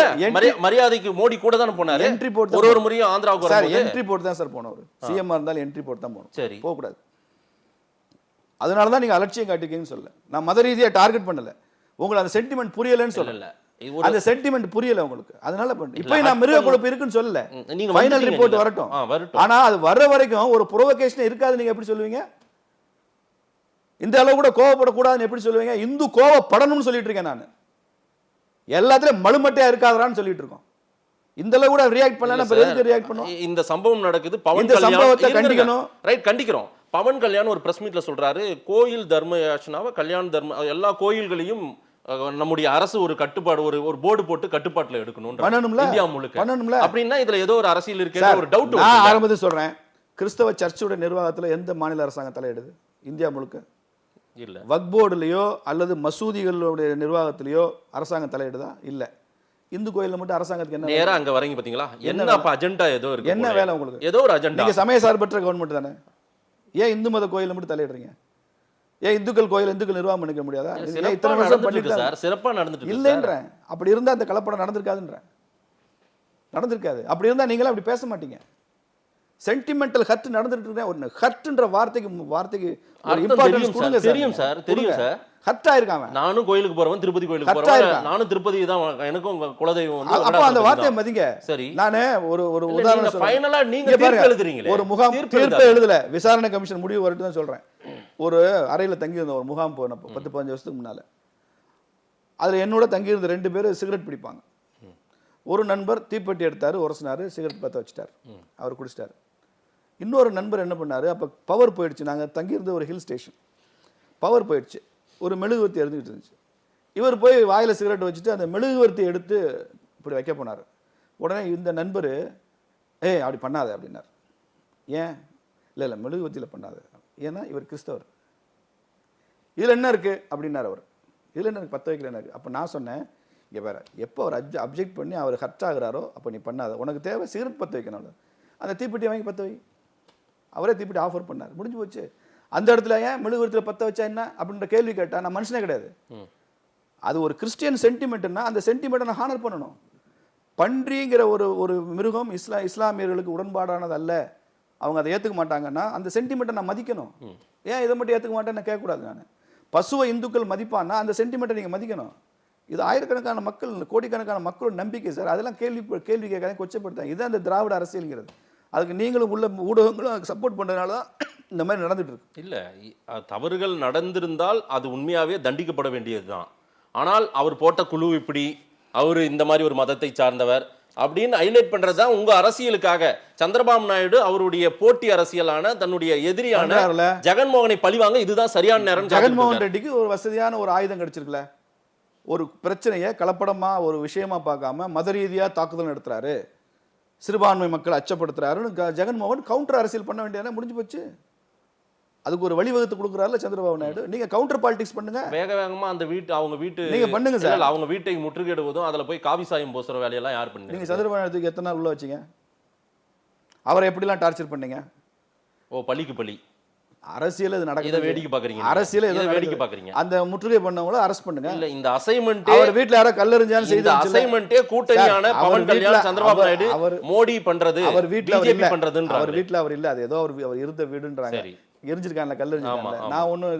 மரியாதைக்கு மோடி கூட தானே போனாரு. என்ட்ரி போட்டு ஒரு முறையும் ஆந்திராவுக்கு சார் என்ட்ரி போட்டு தான் சார் போனவர். சிஎம் இருந்தாலும் என்ட்ரி போட்டு தான் போகணும். சரி, போக கூடாது. அதனால தான் நீங்க அலட்சியம் காட்டிருக்கீங்கன்னு சொல்ல. நான் மத ரீதியா டார்கெட் பண்ணல, உங்களுக்கு அந்த சென்டிமெண்ட் புரியலன்னு சொல்லல. அந்த சென்டிமெண்ட் புரியல உங்களுக்கு, அதனால பண்ணு. இப்போ நான் மிருக கொழுப்பு இருக்குன்னு சொல்லல, நீங்க ஃபைனல் ரிப்போர்ட் வரட்டும். ஆனா அது வர்ற வரைக்கும் ஒரு ப்ரோவோகேஷன் இருக்காது. நீங்க எப்படி சொல்லுவீங்க? இந்த அளவு கூட கோவப்படக்கூடாதுன்னு எப்படி சொல்லுவீங்க? இந்து கோவப்படணும்னு சொல்லிட்டு இருக்கேன் நான். எல்லாத்துலயும் மழுமட்டையா இருக்காதான்னு சொல்லிட்டு இருக்கோம். இந்த அளவு கூட ரியாக்ட் பண்ணலன்னா எதுக்கு ரியாக்ட் பண்ணுவோம்? இந்த சம்பவம் நடக்குது, பவன் கல்யாண். இந்த சம்பவத்தை கண்டிக்கணும். ரைட், கண்டிக்கிறோம். பவன் கல்யாண் ஒரு பிரஸ் மீட்ல சொல்றாரு, கோயில் தர்ம யாச்சனாவை கல்யாண தர்ம எல்லா கோயில்களையும் நம்முடைய அரசு ஒரு கட்டுப்பாடு ஒரு போர்டு போட்டு கட்டுப்பாட்டுல எடுக்கணும் பண்ணணும்ல, இந்தியா முழுக்க பண்ணணும்ல. அப்படின்னா இதுல ஏதோ ஒரு அரசியல் இருக்கு, ஒரு டவுட். நான் ஆரம்பத்தில் சொல்றேன், கிறிஸ்தவ சர்ச்சோட நிர்வாகத்துல எந்த மாநில அரசாங்கம் தலையிடுது இந்தியா முழுக்க? இல்ல. வக்ஃப் போர்டுலயோ அல்லது மசூதிகளுடைய நிர்வாகத்திலயோ அரசாங்கம் தலையிடுதா? இல்ல. இந்து கோயில்ல மட்டும் அரசாங்கத்துக்கு என்ன நேரா அங்க வரீங்க பாத்தீங்களா? என்ன அப்ப அஜெண்டா ஏதோ இருக்கு, என்ன வேலை உங்களுக்கு? ஏதோ ஒரு அஜெண்டா. நீங்க சமய சார்பற்ற கவர்மெண்ட் தானே, ஏன் இந்து மத கோயில மட்டும் தலையிடுறீங்க? ஏன் இந்துக்கள் கோயில் இந்துக்கள் நிர்வாகம் பண்ணிக்க முடியாதா? இத்தனை வருஷம் பண்ணிட்டு சார் சிறப்பா நடந்துட்டு இல்லைன்றேன். அப்படி இருந்தா அந்த கலப்படம் நடந்திருக்காதுன்றேன். நடந்திருக்காது. அப்படி இருந்தா நீங்களே அப்படி பேச மாட்டீங்க. சென்டிமெண்டல் ஹர்ட் நடந்துட்டு இருக்கேன். ஒரு ஹர்ட்ன்ற வார்த்தைக்கு ஒரு இம்பார்ட்டன்ஸ் கொடுங்க சார். தெரியும் சார், தெரியும் சார். ஹர்ட் ஆயிருக்காங்க. நானும் கோயிலுக்கு போறவன், திருப்பதி கோயிலுக்கு போறவன், நானும் திருப்பதி தான் எனக்கும் குலதெய்வம் வந்து. அப்ப அந்த வார்த்தையை மதிங்க. சரி, நானு ஒரு உதாரணம் சொல்றேன். ஃபைனலா நீங்க தீர்ப்பு எழுதுறீங்களே, ஒரு முகாம் தீர்ப்பு எழுதல, விசாரணை கமிஷன் முடிவு வரட்டும் தான் சொல்றேன். ஒரு அறையில தங்கி இருந்த ஒரு முகாம் போனப்போ 10-15 வருஷத்துக்கு முன்னால, அதுல என்னோட தங்கி இருந்த 2 பேர் சிகரெட் பிடிப்பாங்க. ஒரு நண்பர் தீப்பெட்டி எடுத்தாரு, உரசினாரு, சிகரெட் பத்த வச்சுட்டாரு, அவர் குடிச்சிட்டாரு. இன்னொரு நண்பர் என்ன பண்ணாரு, அப்ப பவர் போயிடுச்சு, நாங்க தங்கி இருந்த ஒரு ஹில் ஸ்டேஷன், பவர் போயிடுச்சு, ஒரு மெழுகுவர்த்தி எடுத்துக்கிட்டு இருந்துச்சு. இவர் போய் வாயில சிகரெட் வச்சுட்டு அந்த மெழுகுவர்த்தி எடுத்து இப்படி வைக்க போனார். உடனே இந்த நண்பர், அப்படி பண்ணாத அப்படின்னார். ஏன்? இல்லை மெழுகுவர்த்தியில் பண்ணாத. ஏன்னா இவர் கிறிஸ்தவர். இதில் என்ன இருக்கு அப்படின்னார் அவர். இதில் என்ன இருக்கு, 10 வைக்கல என்ன இருக்கு? அப்போ நான் சொன்னேன், இங்கே வேற, எப்போ அவர் அப்ஜெக்ட் பண்ணி அவர் ஹர்ட் ஆகுறாரோ அப்போ நீ பண்ணாத, உனக்கு தேவை சிகரெட் பற்ற வைக்கணும், அந்த தீப்பெட்டி வாங்கி பற்ற வை. அவரே தீப்பெட்டி ஆஃபர் பண்ணார், முடிஞ்சு போச்சு. அந்த இடத்துல ஏன் மெழுகுவர்த்தியில் பற்ற வச்சா என்ன அப்படின்ற கேள்வி கேட்டா நான் மனுஷனே கிடையாது. அது ஒரு கிறிஸ்டியன் சென்டிமெண்ட்னா அந்த சென்டிமெண்ட்டை நான் ஹானர் பண்ணணும். பன்றிங்கிற ஒரு மிருகம் இஸ்லாமியர்களுக்கு உடன்பாடானது அல்ல, அவங்க அதை ஏற்றுக்க மாட்டாங்கன்னா அந்த சென்டிமெண்ட்டை நான் மதிக்கணும். ஏன் இதை மட்டும் ஏற்றுக்க மாட்டேன்னு நான் கேட்கக்கூடாது. நான் பசுவை இந்துக்கள் மதிப்பான்னா அந்த சென்டிமெண்ட்டை நீங்கள் மதிக்கணும். இது ஆயிரக்கணக்கான மக்கள், கோடிக்கணக்கான மக்களோட நம்பிக்கை சார். அதெல்லாம் கேள்வி கேட்காத கொச்சப்படுத்தாங்க. இதுதான் அந்த திராவிட அரசியல்ங்கிறது. அதுக்கு நீங்களும் உள்ள ஊடகங்களும் சப்போர்ட் பண்ணுறதுனால தான் இந்த மாதிரி நடந்துட்டு இருக்கு. இல்லை, தவறுகள் நடந்திருந்தால் அது உண்மையாகவே தண்டிக்கப்பட வேண்டியது தான். ஆனால் அவர் போட்ட குழு இப்படி, அவர் இந்த மாதிரி ஒரு மதத்தை சார்ந்தவர் அப்படின்னு ஹைலைட் பண்றது தான் உங்க அரசியலுக்காக. சந்திரபாபு நாயுடு அவருடைய போட்டி அரசியலான தன்னுடைய எதிரியான ஜெகன்மோகனை பழிவாங்க இதுதான் சரியான நேரம். ஜெகன்மோகன் ரெட்டிக்கு ஒரு வசதியான ஒரு ஆயுதம் கிடைச்சிருக்குல்ல. ஒரு பிரச்சனையை கலப்படமா ஒரு விஷயமா பார்க்காம மத ரீதியா தாக்குதல் நடத்துறாரு, சிறுபான்மை மக்கள் அச்சப்படுத்துறாருன்னு ஜெகன்மோகன் கவுண்டர் அரசியல் பண்ண வேண்டியதானே, முடிஞ்சு போச்சு. அதுக்கு ஒரு வழிவகுத்து கொடுக்குறாருல சந்திரபாபு நாயுடு. நீங்க கவுண்டர் பாலிடிக்ஸ் பண்ணுங்க, வேக வேகமா அந்த அவங்க வீட்டு நீங்க பண்ணுங்க சார். அவங்க வீட்டை முற்றுகையிடுவதும் அதுல போய் காவி சாயம் போசுற வேலையெல்லாம் யார் பண்ணுங்க? நீங்க சந்திரபாபு நாயுடுக்கு எத்தனை நாள் உள்ள வச்சீங்க? அவரை எப்படிலாம் டார்ச்சர் பண்ணீங்க? பழிக்கு பழி அரசியல் இது நடக்குது. வேடிக்கை பாக்குறீங்க, அரசியல் ஏதோ வேடிக்கை பாக்குறீங்க. அந்த முற்றுகை பண்ணவங்கள அரெஸ்ட் பண்ணுங்க. இல்ல இந்த அசைன்மென்ட் அவர் வீட்ல யாரோ கல்லெறிஞ்சாலும் செய்த அசைன்மென்ட்டே கூட்டணியான பவன் கல்யாண் சந்திரபாபு நாயுடு மோடி பண்றது, அவர் வீட்ல பிஜேபி பண்றதுன்ற. அவர் வீட்ல அவர் இல்ல, அது ஏதோ அவர் இருந்த வீடுன்றாங்க. எரிஞ்சிருக்காங்க, கல்லெறிஞ்சிருக்காங்க. நான் ஒன்னும்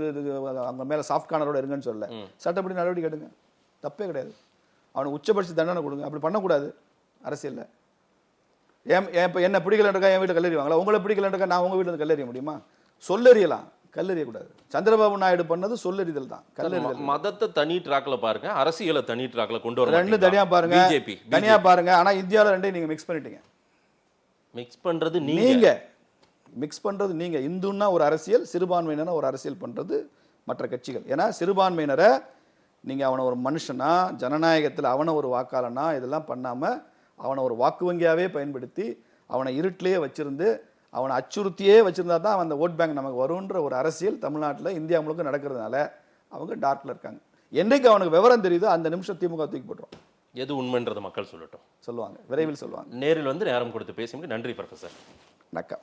அவங்க மேல சாஃப்ட் கார்னரோட இருங்கன்னு சொல்லல. சட்டப்படி நடவடிக்கை எடுங்க, தப்பே கிடையாது. அவனுக்கு உச்சபட்ச தண்டனை கொடுங்க. அப்படி பண்ணக்கூடாது அரசியல்ல. என்ன பிடிக்கலன்றக்கா என் வீட்டில் கல்லெறிவாங்களா? உங்களை பிடிக்கலன்றக்கா நான் உங்க வீட்டில் கல்லெறிய முடியுமா? சொல்லறியலாம், கல்லெறிய கூடாது. சந்திரபாபு நாயுடு பண்ணது சொல்லறிதல் தான், கல்லெறிதல். மதத்தை தனி ட்ராக்ல பாருங்க, அரசியலை தனி ட்ராக்ல கொண்டு வர. ரெண்டு தனியா பாருங்க, பிஜேபி தனியா பாருங்க. ஆனா இந்தியாவில் ரெண்டையும் நீங்க மிக்ஸ் பண்ணிட்டீங்க. மிக்ஸ் பண்றது நீங்க, மிக்ஸ் பண்றது நீங்க. இந்துன்னா ஒரு அரசியல், சிறுபான்மையினரை ஒரு அரசியல் பண்றது மற்ற கட்சிகள். ஏன்னா சிறுபான்மையினரை நீங்க அவனை ஒரு மனுஷனா, ஜனநாயகத்தில் அவனை ஒரு வாக்காளனா இதெல்லாம் பண்ணாம அவனை ஒரு வாக்கு வங்கியாவே பயன்படுத்தி அவனை இருட்டிலேயே வச்சிருந்து அவனை அச்சுறுத்தியே வச்சிருந்தா தான் அந்த ஓட் பேங்க் நமக்கு வரும்ன்ற ஒரு அரசியல் தமிழ்நாட்டில் இந்தியா முழுக்க நடக்கிறதுனால அவங்க டார்க்ல இருக்காங்க. என்னைக்கு அவனுக்கு விவரம் தெரியுதோ அந்த நிமிஷம் திமுக தூக்கி போட்டுரும். எது உண்மைன்றதை மக்கள் சொல்லட்டும், சொல்லுவாங்க, விரைவில் சொல்லுவாங்க. நேரில் வந்து நேரம் கொடுத்து பேசும்போது நன்றி ப்ரொஃபசர். வணக்கம்.